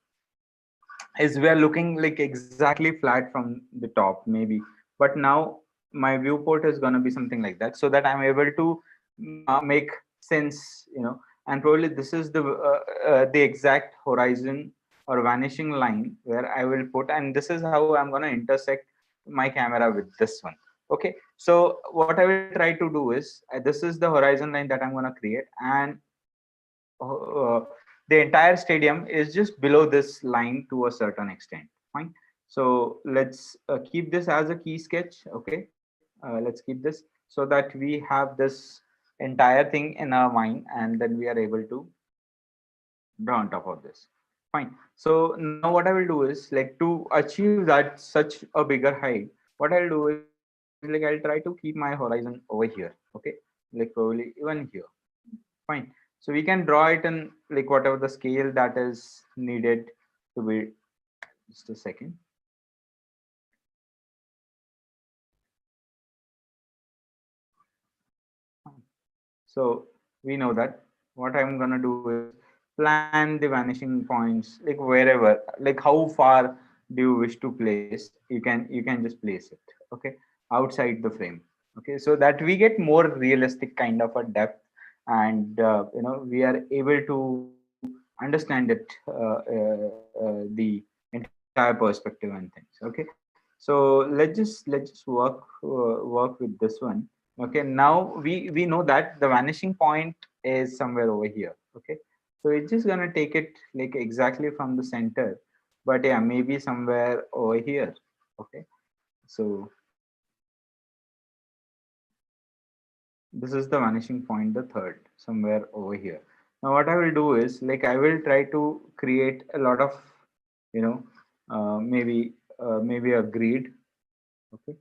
S2: is we are looking like exactly flat from the top, maybe but now my viewport is going to be something like that, so that I'm able to make sense, and probably this is the exact horizon or vanishing line where I will put, and this is how I'm going to intersect my camera with this one. Okay, so what I will try to do is, this is the horizon line that I'm going to create, and uh, the entire stadium is just below this line to a certain extent. Fine. So let's keep this as a key sketch. Okay, let's keep this so that we have this entire thing in our mind, and then we are able to draw on top of this. Fine. So now what I will do is, like, to achieve that such a bigger height, what I'll do is, like, I'll try to keep my horizon over here. Okay, like probably even here. Fine. So we can draw it in like whatever the scale that is needed to be. Just a second. So we know that what I'm gonna do is plan the vanishing points, like wherever, like how far do you wish to place. You can just place it. Okay, outside the frame. Okay, so that we get more realistic kind of a depth, and we are able to understand it, the entire perspective and things. Okay, so let's just work with this one. Okay, now we know that the vanishing point is somewhere over here. Okay, so it's just gonna take it like exactly from the center, but yeah, maybe somewhere over here. Okay, so this is the vanishing point, the third, somewhere over here. Now what I will do is, like, I will try to create a lot of, you know maybe a grid. Okay,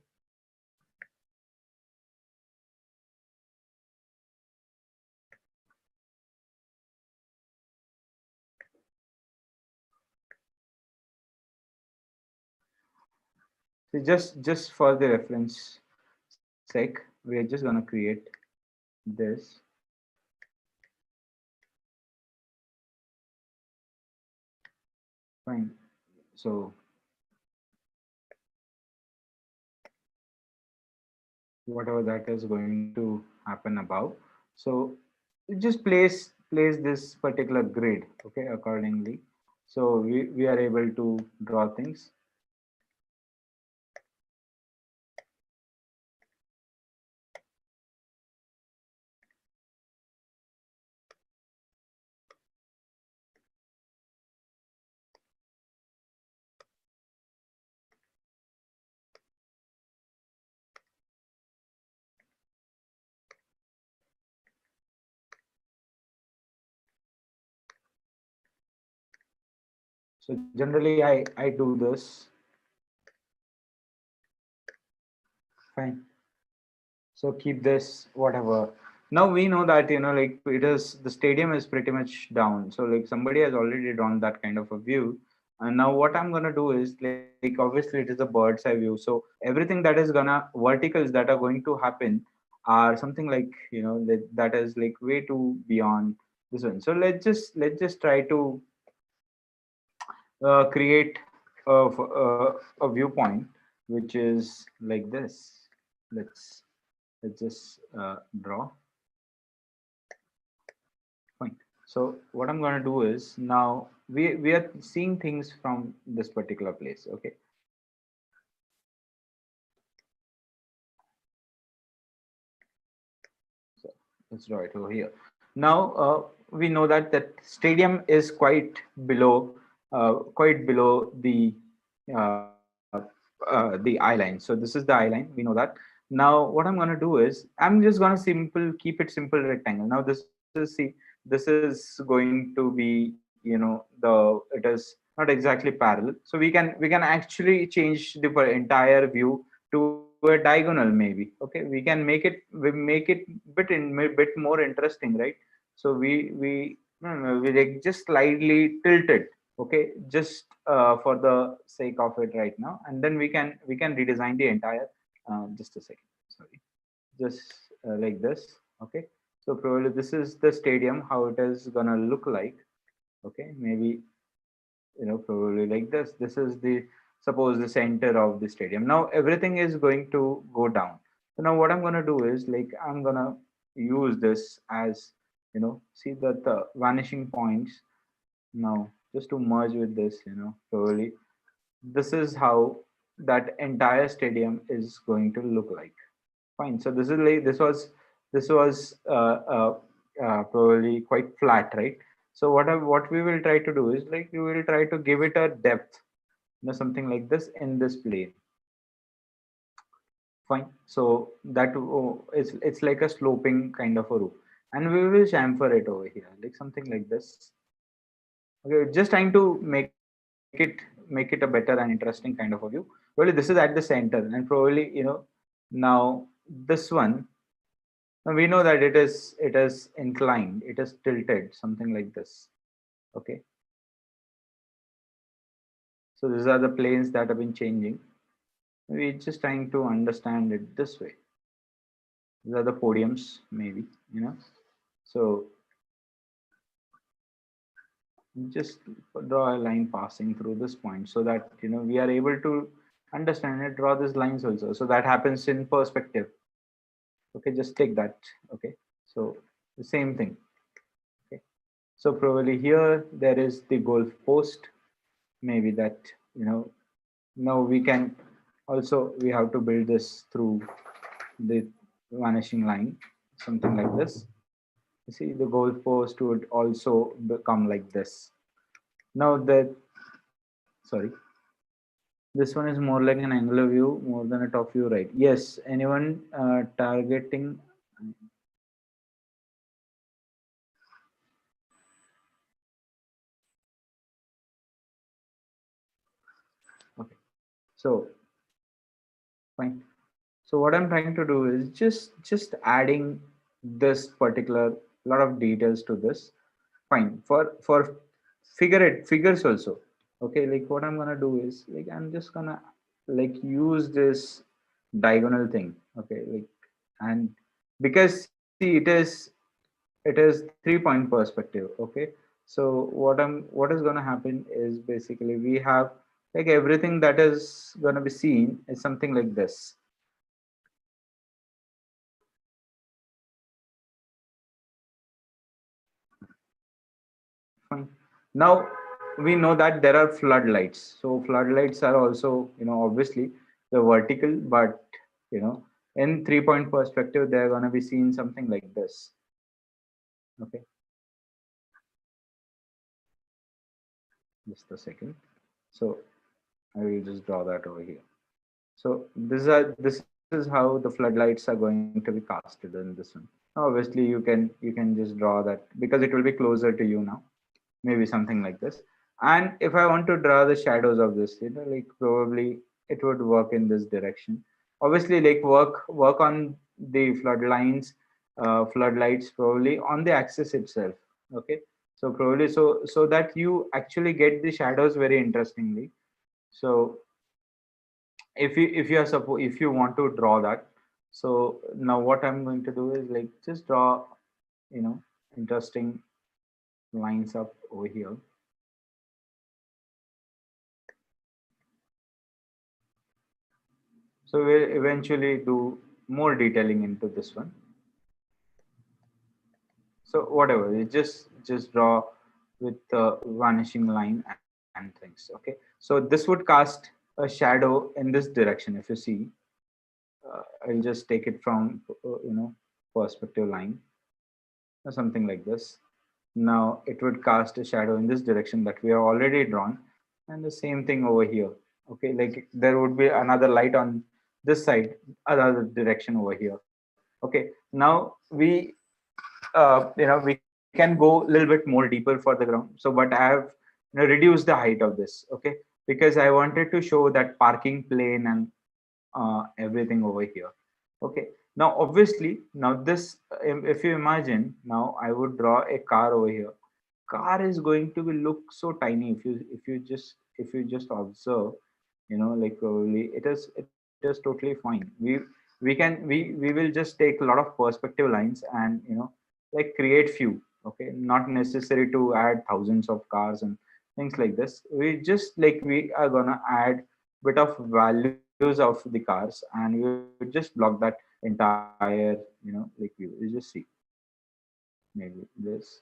S2: so just for the reference sake, we are just gonna create this. Fine. So whatever that is going to happen above, so just place this particular grid, okay, accordingly, so we are able to draw things. So generally I do this. Fine. So keep this whatever. Now we know that, like, it is, the stadium is pretty much down, so like somebody has already drawn that kind of a view. And now what I'm gonna do is, like, obviously it is a bird's eye view, so everything that is gonna verticals that are going to happen are something like, that is like way too beyond this one. So let's just try to create a viewpoint which is like this. Let's just draw. Fine. So what I'm going to do is, now we are seeing things from this particular place. Okay. So let's draw it over here. Now we know that that stadium is quite below uh, the eye line. So this is the eye line. We know that. Now what I'm going to do is, I'm just going to keep it simple rectangle. Now this is going to be, it is not exactly parallel. So we can actually change the entire view to a diagonal maybe. Okay, we make it bit more interesting, right? So we no, no, we like just slightly tilt it. Okay, just for the sake of it right now, and then we can redesign the entire, just a second, sorry, just like this. Okay, so probably this is the stadium, how it is gonna look like. Okay, maybe, probably like this is the suppose the center of the stadium. Now everything is going to go down. So now what I'm going to do is like I'm going to use this as, see that the vanishing points. Now just to merge with this, probably this is how that entire stadium is going to look like. Fine. So this is like this was probably quite flat, right? So what we will try to do is like we will try to give it a depth, something like this in this plane. Fine. So that it's like a sloping kind of a roof, and we will chamfer it over here, like something like this. Okay, just trying to make it a better and interesting kind of a view. Probably this is at the center, and probably now this one. Now we know that it is inclined, it is tilted, something like this. Okay. So these are the planes that have been changing. We're just trying to understand it this way. These are the podiums, maybe. So just draw a line passing through this point so that we are able to understand it. Draw these lines also. So that happens in perspective. Okay, just take that. Okay. So the same thing. Okay. So probably here there is the golf post. Maybe that now we can also we have to build this through the vanishing line, something like this. You see the goalpost would also become like this. Now that, sorry, this one is more like an angular view more than a top view, right? Yes. Anyone targeting? Okay. So fine. So what I'm trying to do is just adding this particular lot of details to this. Fine. For figures also. Okay, like what I'm gonna do is like I'm just gonna like use this diagonal thing. Okay, like, and because see it is 3-point perspective. Okay, so what is gonna happen is basically we have like everything that is gonna be seen is something like this. Fine. Now we know that there are floodlights. So floodlights are also, obviously the vertical, but in 3-point perspective, they're going to be seen something like this. Okay, just a second. So I will just draw that over here. So this is how the floodlights are going to be casted in this one. Obviously, you can just draw that because it will be closer to you now. Maybe something like this. And if I want to draw the shadows of this, like probably it would work in this direction. Obviously, like work on the floodlights probably on the axis itself. Okay, so probably so that you actually get the shadows very interestingly. So if you want to draw that, so now what I'm going to do is like just draw interesting lines up over here. So we'll eventually do more detailing into this one. So whatever, you just draw with the vanishing line and things. Okay. So this would cast a shadow in this direction. If you see, I'll just take it from perspective line or something like this. Now it would cast a shadow in this direction that we have already drawn, and the same thing over here. Okay, like there would be another light on this side, another direction over here. Okay, now we can go a little bit more deeper for the ground. So but I have reduced the height of this. Okay, because I wanted to show that parking plane and everything over here. Okay, now obviously now this if you imagine, now I would draw a car over here. Car is going to be look so tiny if you just observe, like probably it is totally fine. We will just take a lot of perspective lines and like create few. Okay, not necessary to add thousands of cars and things like this. We just like we are gonna add bit of values of the cars, and we would just block that entire, like view. You just see maybe this.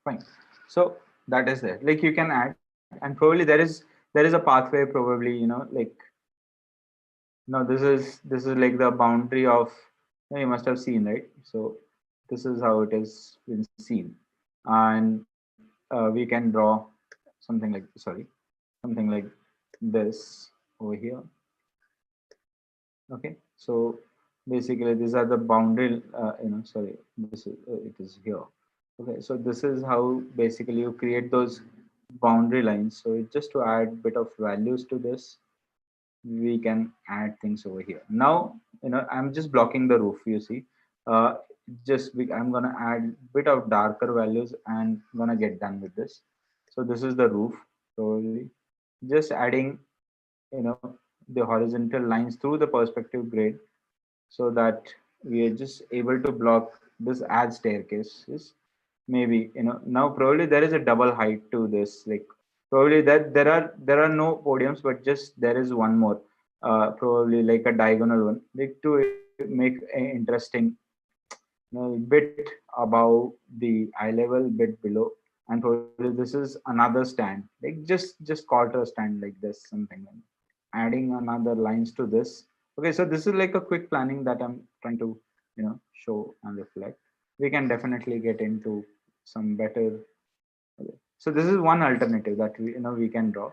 S2: Fine. So that is there. Like you can add, and probably there is a pathway. Probably like no, this is like the boundary of. You must have seen, right? So this is how it is been seen, and we can draw something like something like this over here. Okay, so basically these are the boundary. Sorry, this is it is here. Okay, so this is how basically you create those boundary lines. So just to add bit of values to this, we can add things over here. Now, I'm just blocking the roof. You see, I'm gonna add bit of darker values and gonna get done with this. So this is the roof. Probably just adding, the horizontal lines through the perspective grid, so that we are just able to block this add staircases. Maybe now probably there is a double height to this, like probably that there are no podiums, but just there is one more, probably like a diagonal one, like to make a interesting, bit above the eye level, bit below, and probably this is another stand, like just quarter stand like this, something like adding another lines to this. Okay, so this is like a quick planning that I'm trying to show and reflect. We can definitely get into some better. Okay. So this is one alternative that we can draw.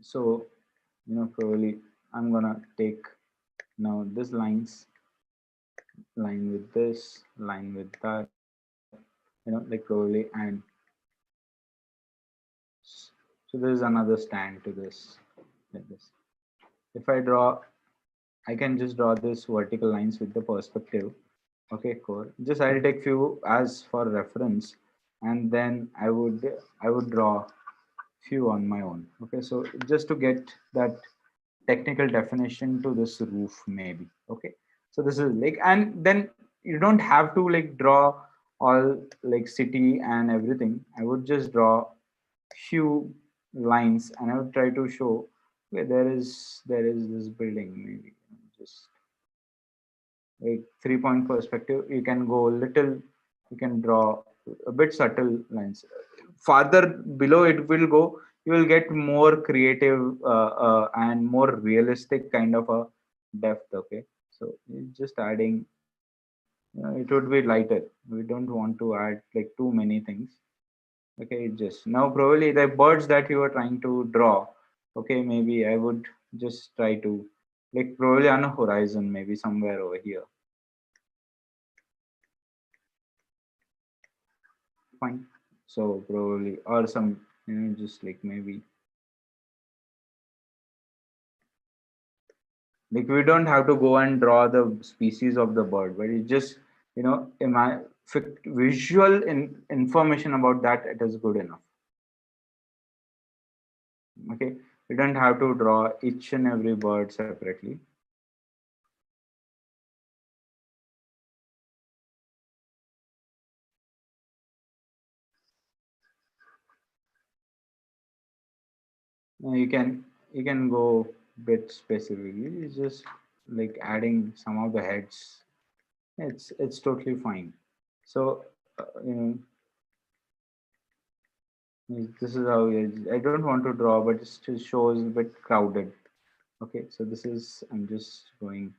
S2: So probably I'm gonna take now this line with this, line with that, like probably, and so there is another stand to this, like this. If I draw, I can just draw this vertical lines with the perspective. Okay, cool. Just I'll take few as for reference, and then I would draw few on my own. Okay, so just to get that technical definition to this roof, maybe. Okay, so this is like, and then you don't have to like draw all like city and everything. I would just draw few lines, and I would try to show, okay, there is this building, maybe just like 3 point perspective. You can go a little, you can draw a bit subtle lines. Farther below it will go, you will get more creative, and more realistic kind of a depth. Okay, so it's just adding, it would be lighter. We don't want to add like too many things. Okay, just now probably the birds that you were trying to draw. Okay, maybe I would just try to, like probably on a horizon, maybe somewhere over here. Fine. So probably, or some, just like maybe, like we don't have to go and draw the species of the bird, but it just, visual information about that, it is good enough. Okay, we don't have to draw each and every bird separately. You can go bit specifically. It's just like adding some of the heads. It's totally fine. So this is how I don't want to draw, but it still shows a bit crowded. Okay, so this is, I'm just going,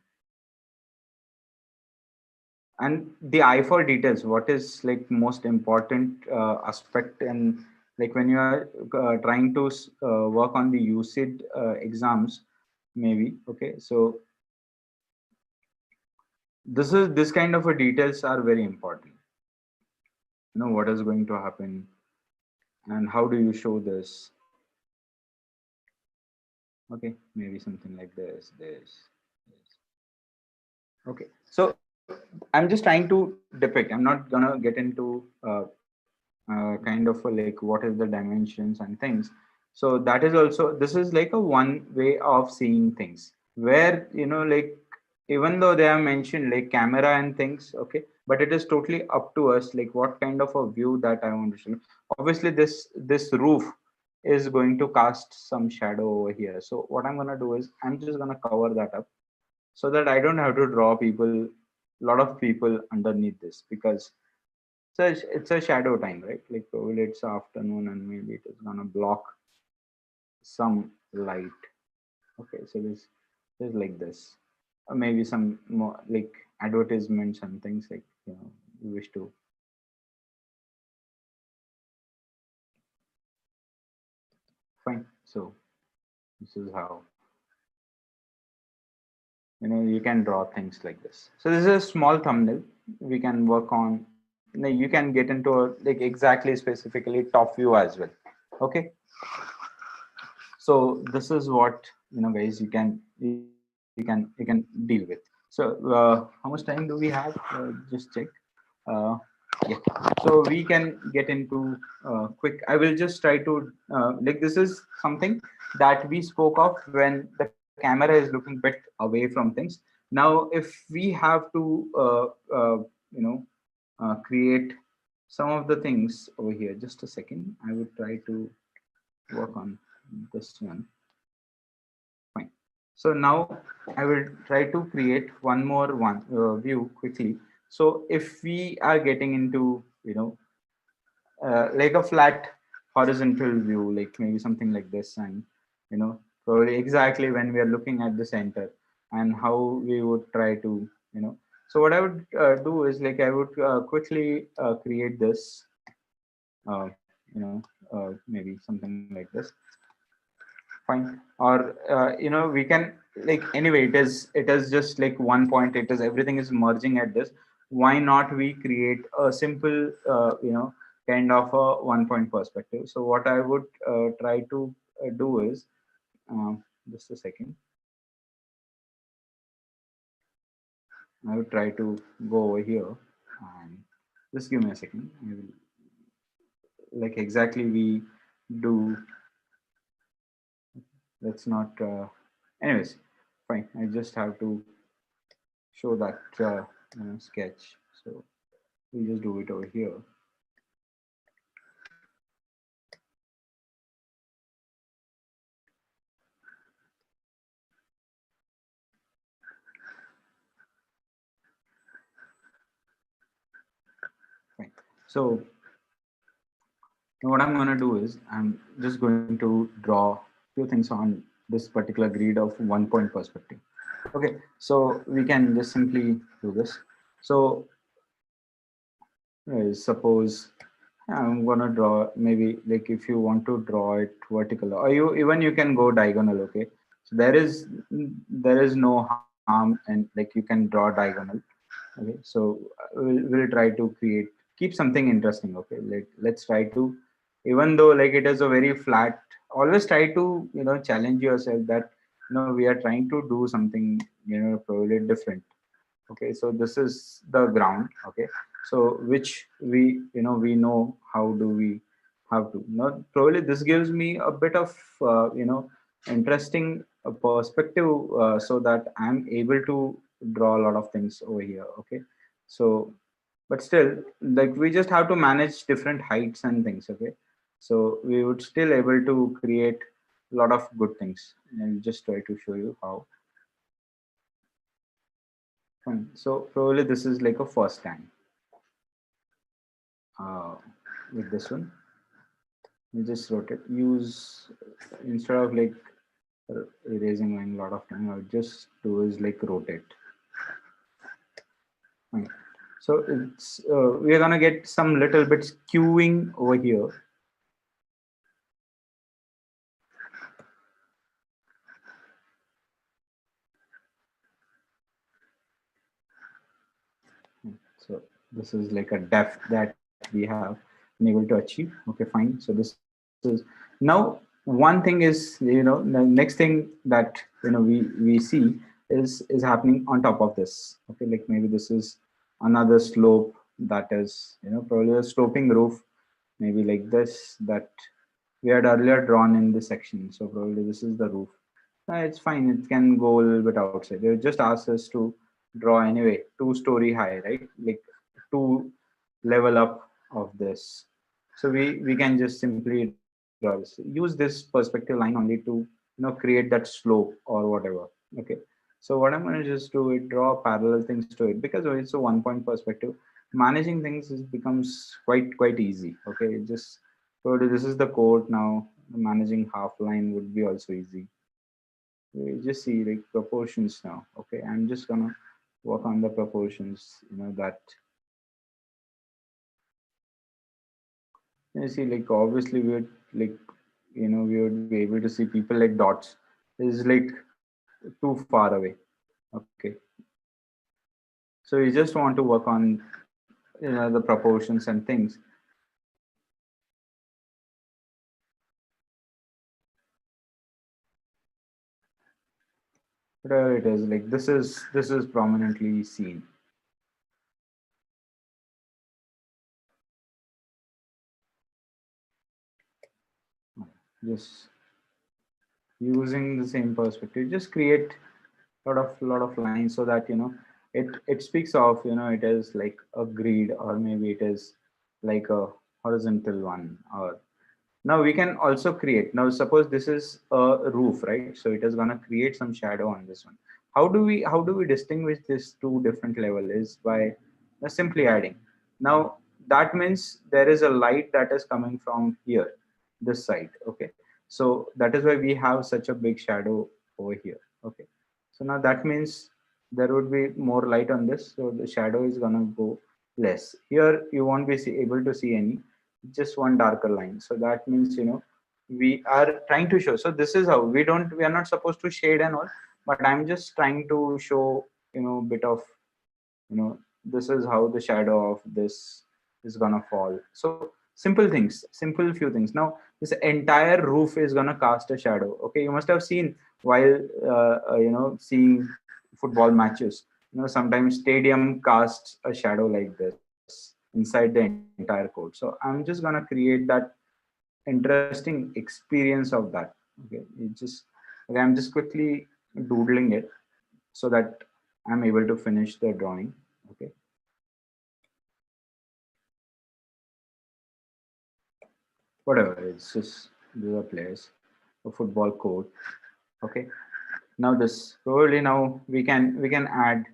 S2: and the eye for details. What is like most important aspect, and like when you are trying to work on the Uceed exams, maybe. Okay, so this kind of a details are very important. What is going to happen, and how do you show this. Okay, maybe something like this. Okay, so I'm just trying to depict. I'm not gonna get into kind of like what is the dimensions and things. So that is also, this is like a one way of seeing things, where like even though they have mentioned like camera and things, okay, but it is totally up to us like what kind of a view that I want to show. Obviously this roof is going to cast some shadow over here, so what I'm going to do is I'm just going to cover that up so that I don't have to draw people, lot of people underneath this, because it's a shadow time, right? Like probably it's afternoon and maybe it is gonna block some light. Okay, so there's like this, or maybe some more like advertisements and things like you wish to. Fine. So this is how you can draw things like this. So this is a small thumbnail we can work on. You can get into a, like exactly specifically top view as well. Okay, so this is what guys, you can deal with. So how much time do we have? Just check. uh, yeah, so we can get into quick. I will just try to like, this is something that we spoke of when the camera is looking bit away from things. Now if we have to you know create some of the things over here, just a second, I would try to work on this one. Fine. So now I will try to create one more view quickly. So if we are getting into, like a flat horizontal view, like maybe something like this, and probably exactly when we are looking at the center and how we would try to, so what I would do is like I would quickly create this, maybe something like this. Fine. Or we can, like, anyway, it is just like one point, it is everything is merging at this. Why not we create a simple kind of a one point perspective? So what I would try to do is, just a second, I would try to go over here and just give me a second. I will, like, exactly we do, let's not anyways, fine, I just have to show that sketch. So we just do it over here. Fine. So what I'm going to do is I'm just going to draw few things on this particular grid of one point perspective. Okay, so we can just simply do this. So suppose I'm gonna draw, maybe like if you want to draw it vertical, or you can go diagonal. Okay, so there is no harm, and like you can draw diagonal. Okay, so we'll try to keep something interesting. Okay, let's try to, even though like it is a very flat, always try to challenge yourself that we are trying to do something probably different. Okay, so this is the ground. Okay, so which we know how do we have to, probably this gives me a bit of interesting perspective, so that I'm able to draw a lot of things over here. Okay, so but still, like, we just have to manage different heights and things. Okay, so we would still able to create a lot of good things, and just try to show you how. Fine. So probably this is like a first time uh, with this one. You just rotate. Use, instead of like erasing line a lot of time, I would just do is like rotate. Fine. So it's we are gonna get some little bit skewing over here. So this is like a depth that we have been able to achieve. Okay, fine. So this is now, one thing is, the next thing that we see is happening on top of this. Okay, like maybe this is another slope that is probably a sloping roof. maybe like this, that we had earlier drawn in this section. So probably this is the roof. It's fine. It can go a little bit outside. They just asked us to draw anyway, 2 story high, right? Like two level up of this. So we can just simply draw this. Use this perspective line only to create that slope or whatever. Okay. So what I'm going to just do is draw parallel things to it, because it's a 1 point perspective. Managing things becomes quite easy. Okay. Just so this is the code now. Managing half line would be also easy. We just see like proportions now. Okay, I'm just gonna work on the proportions. That you see, like obviously we would like we would be able to see people like dots is like too far away. Okay, so you just want to work on the proportions and things. Whatever it is, like this is prominently seen. Just using the same perspective, just create lot of lines so that it speaks of it is like a grid, or maybe it is like a horizontal one. Or now we can also create, now suppose this is a roof, right? So it is going to create some shadow on this one. How do we distinguish this two different level is by simply adding. Now that means there is a light that is coming from here, this side. Okay, so that is why we have such a big shadow over here. Okay, so now that means there would be more light on this, so the shadow is gonna go less. Here you won't be able to see any, just one darker line. So that means we are trying to show. So this is how we are not supposed to shade and all, but I'm just trying to show bit of this is how the shadow of this is gonna fall. So simple things, simple few things. Now this entire roof is gonna cast a shadow. Okay, you must have seen while seeing football matches, sometimes stadium casts a shadow like this inside the entire court. So I'm just gonna create that interesting experience of that. Okay, I'm just quickly doodling it so that I'm able to finish the drawing. Okay, whatever, it's just these are players, a football court. Okay, now this probably now we can add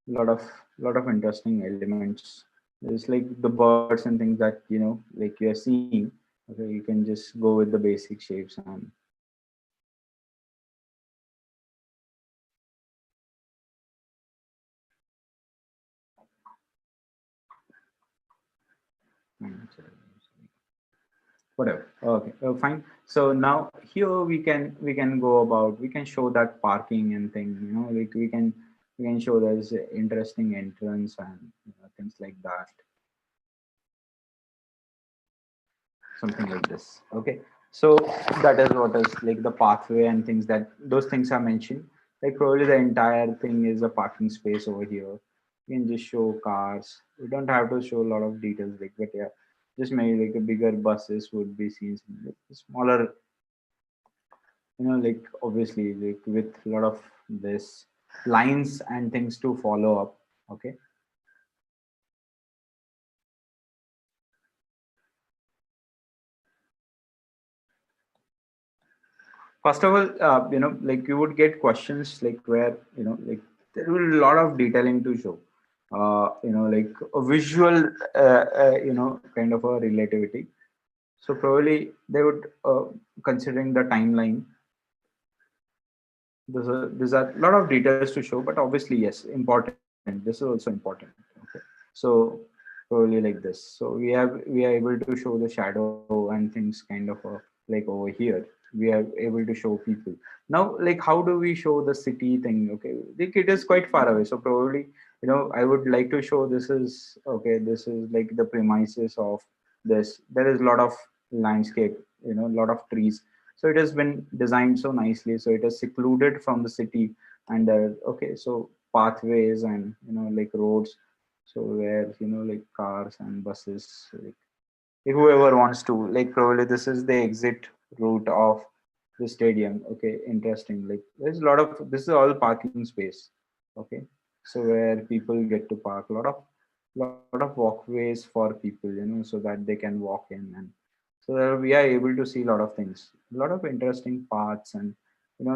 S2: lot of interesting elements. There's like the birds and things that like you're seeing. Okay, you can just go with the basic shapes and whatever. Okay, fine. So now here we can go about, we can show that parking and thing. Like we can show there's a interesting entrance and things like that, something like this. Okay, so that is what is like the pathway and things, that those things are mentioned. Like probably the entire thing is a parking space over here. You can just show cars. We don't have to show a lot of details, like, but yeah, just maybe like a bigger buses would be seen, like smaller, like obviously like with a lot of this lines and things to follow up. Okay, first of all, like you would get questions like where like there will be a lot of detailing to show, like a visual kind of a relativity. So probably they would considering the timeline. There's a lot of details to show, but obviously yes, important, this is also important. Okay, so probably like this, so we are able to show the shadow and things kind of like over here we are able to show people. Now like how do we show the city thing? Okay, like it is quite far away, so probably I would like to show this is okay, this is like the premises of this. There is a lot of landscape, a lot of trees, so it has been designed so nicely, so it is secluded from the city. And okay, so pathways and like roads, so where like cars and buses like whoever wants to, like probably this is the exit route of the stadium. Okay, interesting. Like there's a lot of, this is all parking space. Okay, so where people get to park, a lot of walkways for people, so that they can walk in, and so that we are able to see a lot of things, a lot of interesting paths, and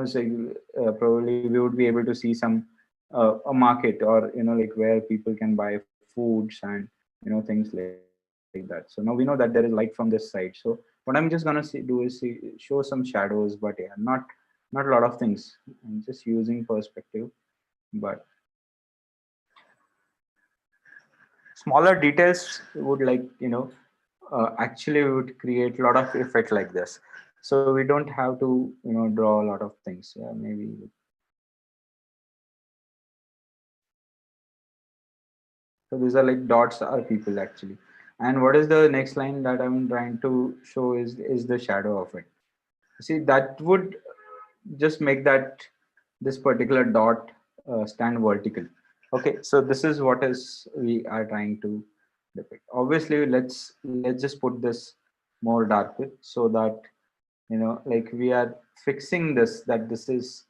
S2: so probably we would be able to see some a market, or like where people can buy foods and things like that. So now we know that there is light from this side. So what I'm just gonna show some shadows, but yeah, not a lot of things. I'm just using perspective, but smaller details would, like actually would create a lot of effect like this. So we don't have to draw a lot of things. Yeah, maybe. So these are like dots are people actually. And what is the next line that I'm trying to show is the shadow of it. See, that would just make that this particular dot stand vertical. Okay, so this is what is we are trying to depict. Obviously, let's just put this more darker, so that like we are fixing this, that this is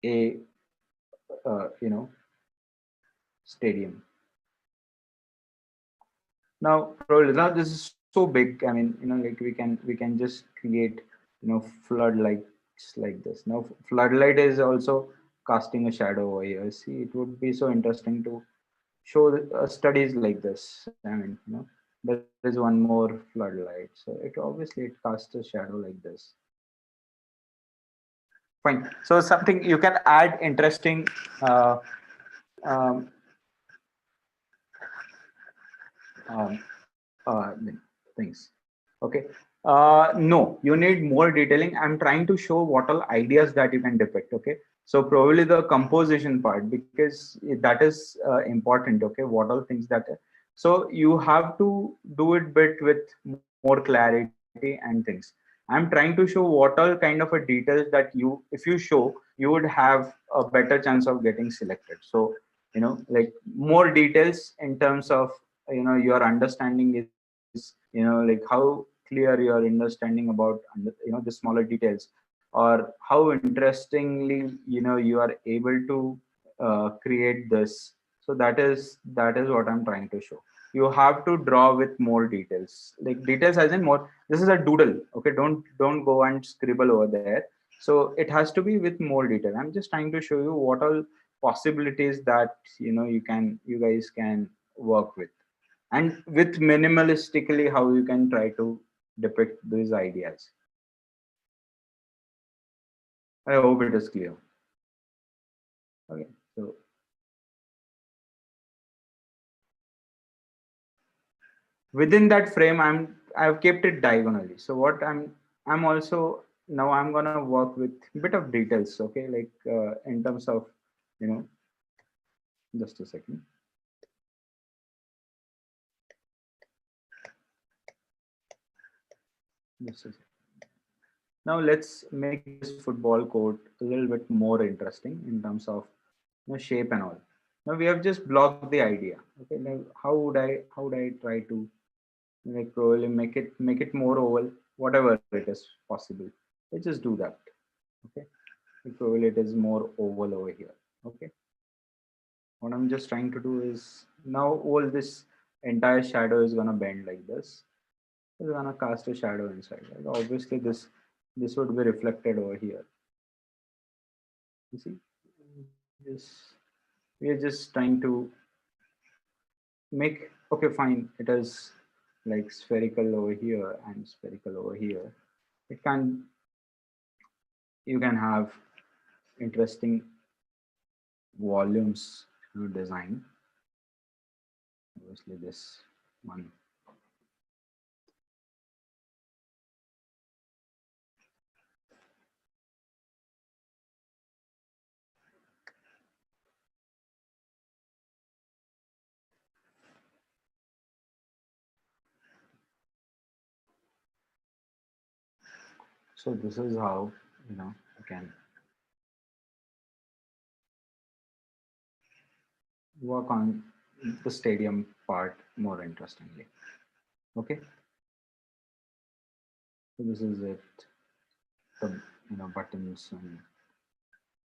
S2: a stadium. Now this is so big. I mean, like we can just create floodlights like this. Now floodlight is also casting a shadow over here. See, it would be so interesting to show studies like this. I mean, there is one more floodlight, so it casts a shadow like this. Fine. So something you can add interesting uh, um, um, things. Okay. No, you need more detailing. I'm trying to show what all ideas that you can depict. Okay. So probably the composition part, because that is important. Okay. What all things that. So you have to do it bit with more clarity and things. I'm trying to show what all kind of a details that if you show, you would have a better chance of getting selected. So, like more details in terms of your understanding is like how clear your understanding about the smaller details, or how interestingly you are able to create this. So that is what I'm trying to show. You have to draw with more details, like details as in more. This is a doodle. Okay, don't go and scribble over there. So it has to be with more detail. I'm just trying to show you what all possibilities that you guys can work with, and with minimalistically how you can try to depict these ideas. I hope it is clear. Okay, so within that frame, I've kept it diagonally. So what I'm also now I'm gonna work with a bit of details. Okay, like in terms of you know just a second. Just a second. Now let's make this football court a little bit more interesting in terms of shape and all. Now we have just blocked the idea. Okay, now how would I try to like probably make it more oval, whatever it is possible. Let's just do that. Okay, like probably it is more oval over here. Okay, what I'm just trying to do is now all this entire shadow is gonna bend like this. It's gonna cast a shadow inside. Right? Obviously, this would be reflected over here. You see, this we are just trying to make. Okay, fine. It is like spherical over here and spherical over here. It can you can have interesting volumes design. Obviously, this one. So this is how you can work on the stadium part more interestingly. Okay. So this is it. The buttons and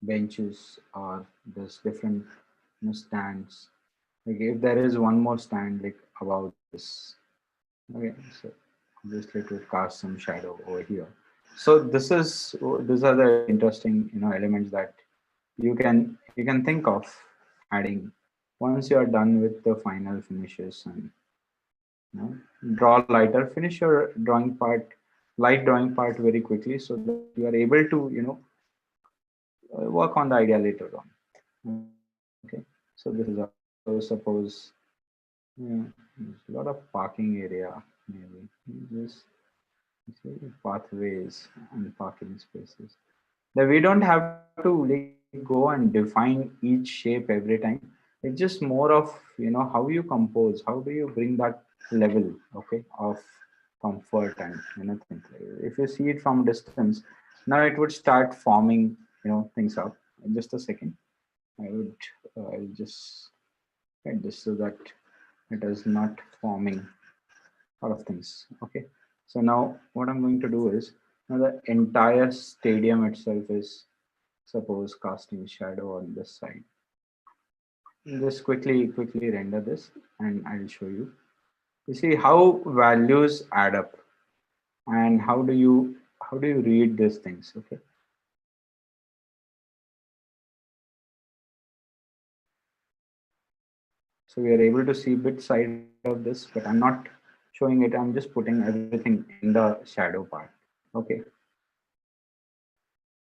S2: benches, or there's different stands. Like if there is one more stand like above this, okay, so obviously it will cast some shadow over here. So these are the interesting elements that you can think of adding once you are done with the final finishes. And draw lighter, finish your light drawing part very quickly, so that you are able to work on the idea later on. Okay, so this is so suppose there's a lot of parking area, maybe just pathways and parking spaces. That we don't have to like go and define each shape every time. It's just more of how you compose, how do you bring that level, okay, of comfort and things like that. If you see it from distance, now it would start forming things up. Just a second, I would I'll just get this so that it is not forming a lot of things. Okay, so now what I'm going to do is, now the entire stadium itself is suppose casting shadow on this side. Just quickly render this and I'll show you. You see how values add up, and how do you read these things. Okay, so we are able to see bit side of this, but I'm not showing it. I'm just putting everything in the shadow part. Okay,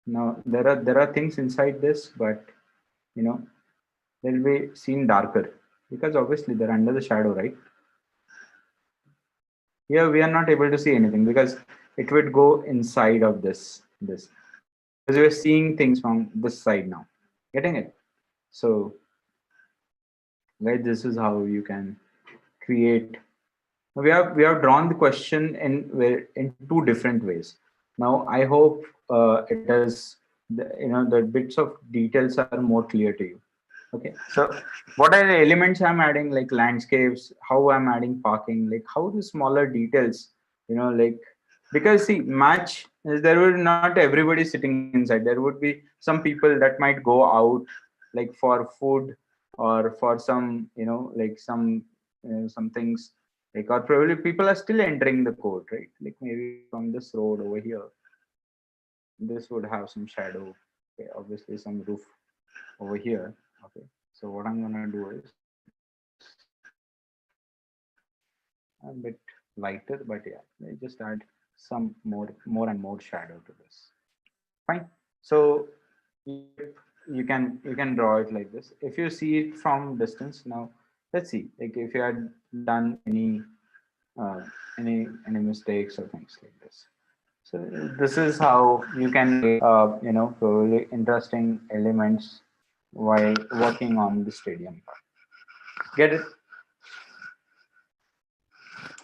S2: now there are things inside this, but you know they'll be seen darker because obviously they're under the shadow, right? Here we are not able to see anything because it would go inside of this because we're seeing things from this side now. Getting it? So guys, this is how you can create. We have drawn the question in two different ways. Now I hope it is the bits of details are more clear to you. Okay, so what are the elements I'm adding, like landscapes, how I'm adding parking, like how the smaller details, like, because see, match is there would not everybody sitting inside. There would be some people that might go out like for food, or for some, like some things, like, or probably people are still entering the court, right? Like maybe from this road over here, this would have some shadow. Okay, obviously some roof over here. Okay, so what I'm gonna do is a bit lighter, but yeah, I just add some more and more shadow to this. Fine. So you can draw it like this. If you see it from distance, now let's see, like if you had done uh, any mistakes or things like this. So this is how you can probably interesting elements while working on the stadium. Get it?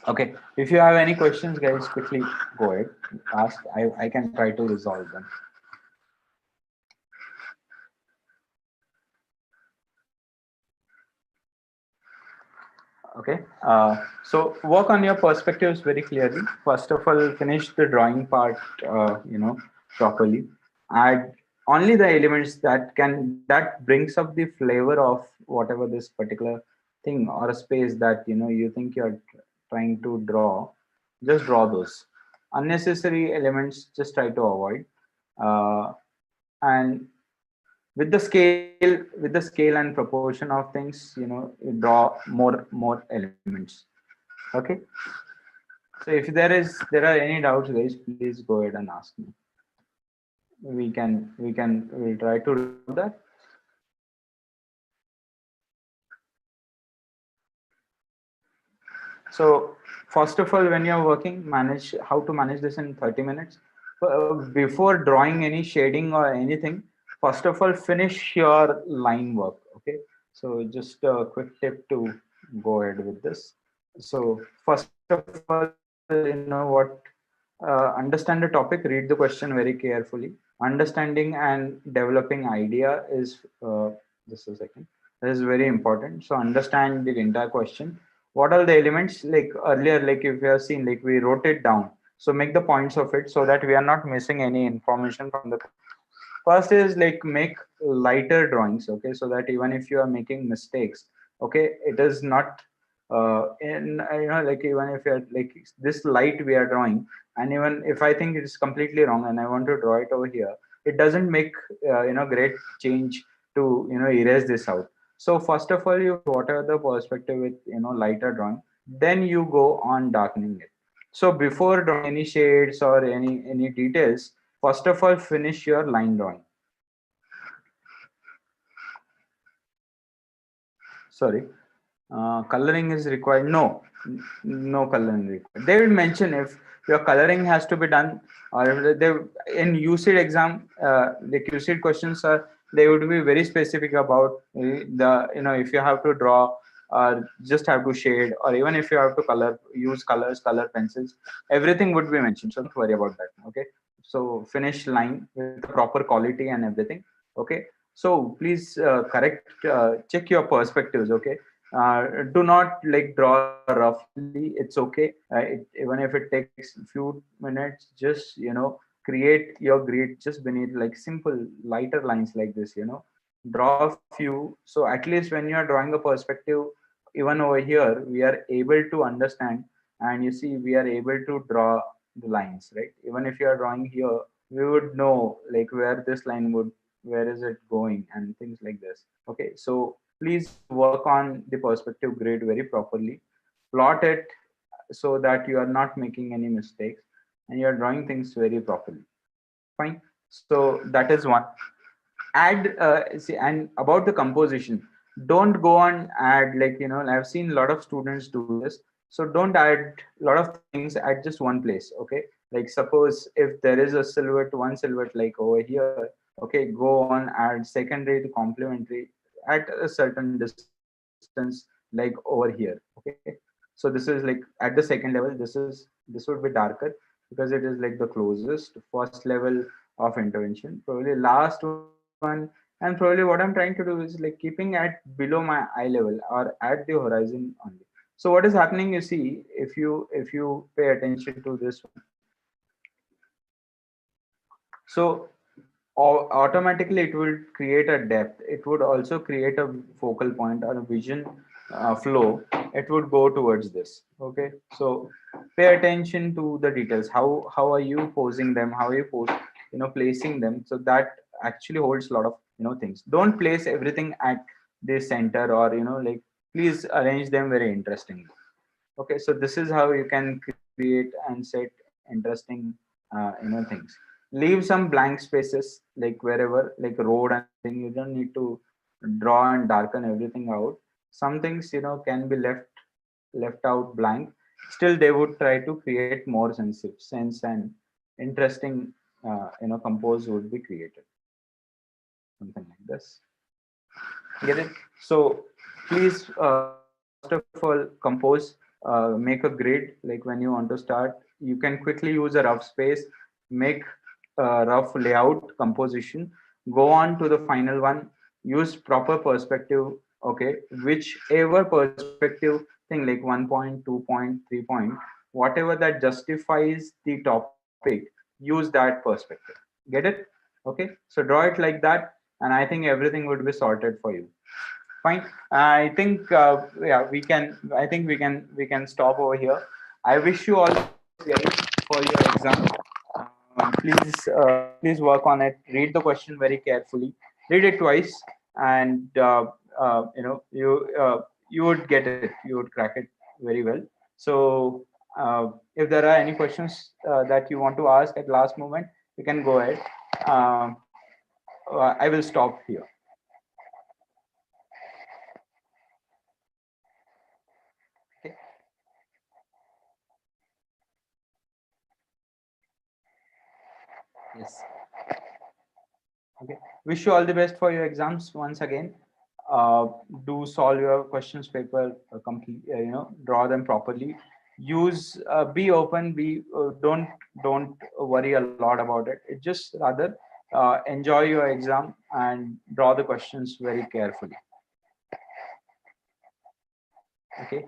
S2: Okay. If you have any questions, guys, quickly go ahead. Ask. I can try to resolve them. Okay. So work on your perspectives very clearly. First of all, finish the drawing part, properly. Add only the elements that brings up the flavor of whatever this particular thing or a space that you think you're trying to draw. Just draw those. Unnecessary elements, just try to avoid. And with the scale and proportion of things, you draw more elements. Okay, so if there are any doubts, guys, please go ahead and ask me. We'll try to resolve that. So first of all, when you're working, manage how to manage this in 30 minutes. Before drawing any shading or anything, first of all, finish your line work. Okay. So just a quick tip to go ahead with this. So first of all, understand the topic, read the question very carefully. Understanding and developing idea is just a second. That is very important. So understand the entire question. What are the elements, like earlier, like if you have seen, like we wrote it down. So make the points of it so that we are not missing any information from the. First is like make lighter drawings, okay, so that even if you are making mistakes, okay, it is not in like even if you're like this light we are drawing, and even if I think it's completely wrong and I want to draw it over here, it doesn't make great change to erase this out. So first of all, you whatever the perspective with lighter drawing, then you go on darkening it. So before drawing any shades or any details, first of all finish your line drawing. Sorry, coloring is required. No, no coloring required. They will mention if your coloring has to be done, or if they in Uceed exam, the Uceed questions are, they would be very specific about the if you have to draw or just have to shade, or even if you have to color, use colors, color pencils, everything would be mentioned. So don't worry about that. Okay, so finish line with the proper quality and everything. Okay, so please check your perspectives. Okay, do not like draw roughly, it's okay. Even if it takes a few minutes, just create your grid just beneath, like simple lighter lines like this, draw a few. So at least when you are drawing a perspective, even over here we are able to understand, and you see we are able to draw the lines, right? Even if you are drawing here, we would know like where this line would, where is it going, and things like this. Okay, so please work on the perspective grid very properly, plot it so that you are not making any mistakes and you are drawing things very properly. Fine, so that is one. Add see, and about the composition, don't go on add, like I've seen a lot of students do this. So don't add a lot of things at just one place. Okay, like suppose if there is a silhouette, one silhouette like over here, okay, go on add secondary to complementary at a certain distance, like over here. Okay, so this is like at the second level, this would be darker because it is like the closest first level of intervention. Probably last one, and probably what I'm trying to do is like keeping at below my eye level or at the horizon only. So what is happening, you see, if you pay attention to this one, so automatically it will create a depth, it would also create a focal point or a vision flow, it would go towards this. Okay, so pay attention to the details, how are you posing them, how are you placing them, so that actually holds a lot of things. Don't place everything at the center, or like please arrange them very interestingly. Okay, so this is how you can create and set interesting things. Leave some blank spaces, like wherever, like road and everything, you don't need to draw and darken everything out. Some things can be left out blank, still they would try to create more sense and interesting compose would be created, something like this. Get it? So please first of all compose, make a grid. Like when you want to start, you can quickly use a rough space, make a rough layout composition, go on to the final one, use proper perspective. Okay, whichever perspective thing, like 1 point, 2 point, 3 point, whatever that justifies the topic, use that perspective. Get it? Okay, so draw it like that, and I think everything would be sorted for you. Fine. I think yeah, we can. I think we can stop over here. I wish you all the best, guys, for your exam. Please work on it. Read the question very carefully. Read it twice, and you would get it. You would crack it very well. So if there are any questions that you want to ask at last moment, you can go ahead. Um, I will stop here. Okay. Yes. Okay. Wish you all the best for your exams once again. Uh, do solve your questions paper complete. Draw them properly. Use be open. Be don't worry a lot about it. It just rather enjoy your exam and draw the questions very carefully. Okay.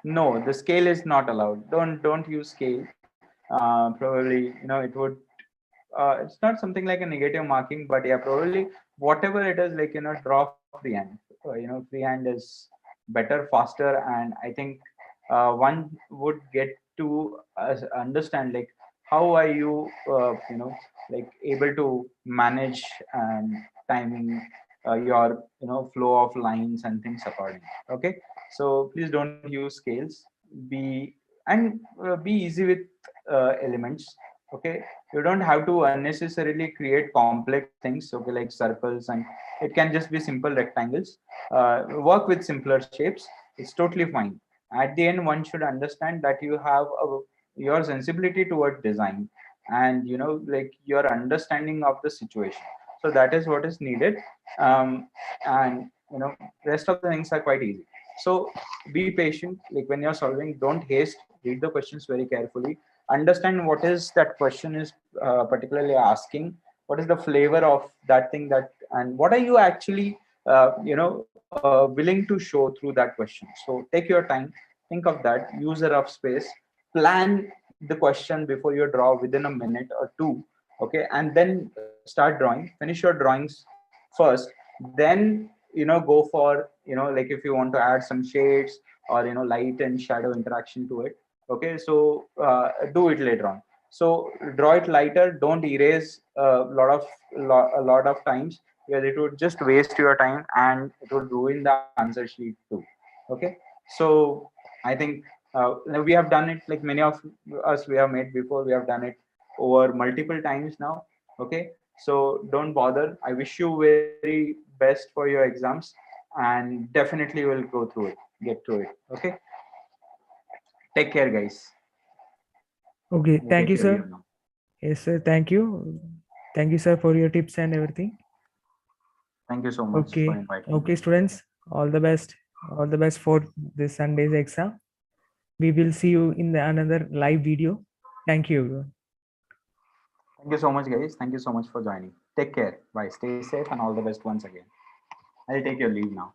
S2: No, the scale is not allowed. Don't use scale. Probably, it would. It's not something like a negative marking, but yeah, probably whatever it is, like, draw freehand. Freehand is better, faster, and I think one would get to understand, like, how are you, like, able to manage and timing your, flow of lines and things accordingly. Okay, so please don't use scales. Be and be easy with elements. Okay, you don't have to unnecessarily create complex things, okay, like circles, and it can just be simple rectangles. Work with simpler shapes. It's totally fine. At the end, one should understand that you have your sensibility toward design, and like your understanding of the situation. So that is what is needed. And rest of the things are quite easy. So be patient. Like, when you're solving, don't haste. Read the questions very carefully. Understand what is that question is particularly asking. What is the flavor of that thing, that, and what are you actually willing to show through that question. So take your time, think of that, use a rough space, plan the question before you draw within a minute or two. Okay, and then start drawing. Finish your drawings first, then go for, like, if you want to add some shades or light and shadow interaction to it. Okay, so do it later on. So draw it lighter, don't erase a lot of times, because it would just waste your time and it would ruin the answer sheet too. Okay, so I think we have done it, like many of us, we have made before, we have done it over multiple times now. Okay, so don't bother. I wish you very best for your exams, and definitely will go through it, get through it. Okay, take care, guys.
S3: Okay,
S2: You
S3: thank
S2: take
S3: you,
S2: your leave
S3: sir.
S2: now.
S3: Yes, sir. Thank you. Thank you, sir, for your tips and everything.
S2: Thank you so much for
S3: Okay.
S2: inviting me.
S3: Okay, students. All the best. All the best for this Sunday's exam. We will see you in the another live video. Thank you.
S2: Thank you so much, guys. Thank you so much for joining. Take care. Bye. Stay safe and all the best once again. I'll take your leave now.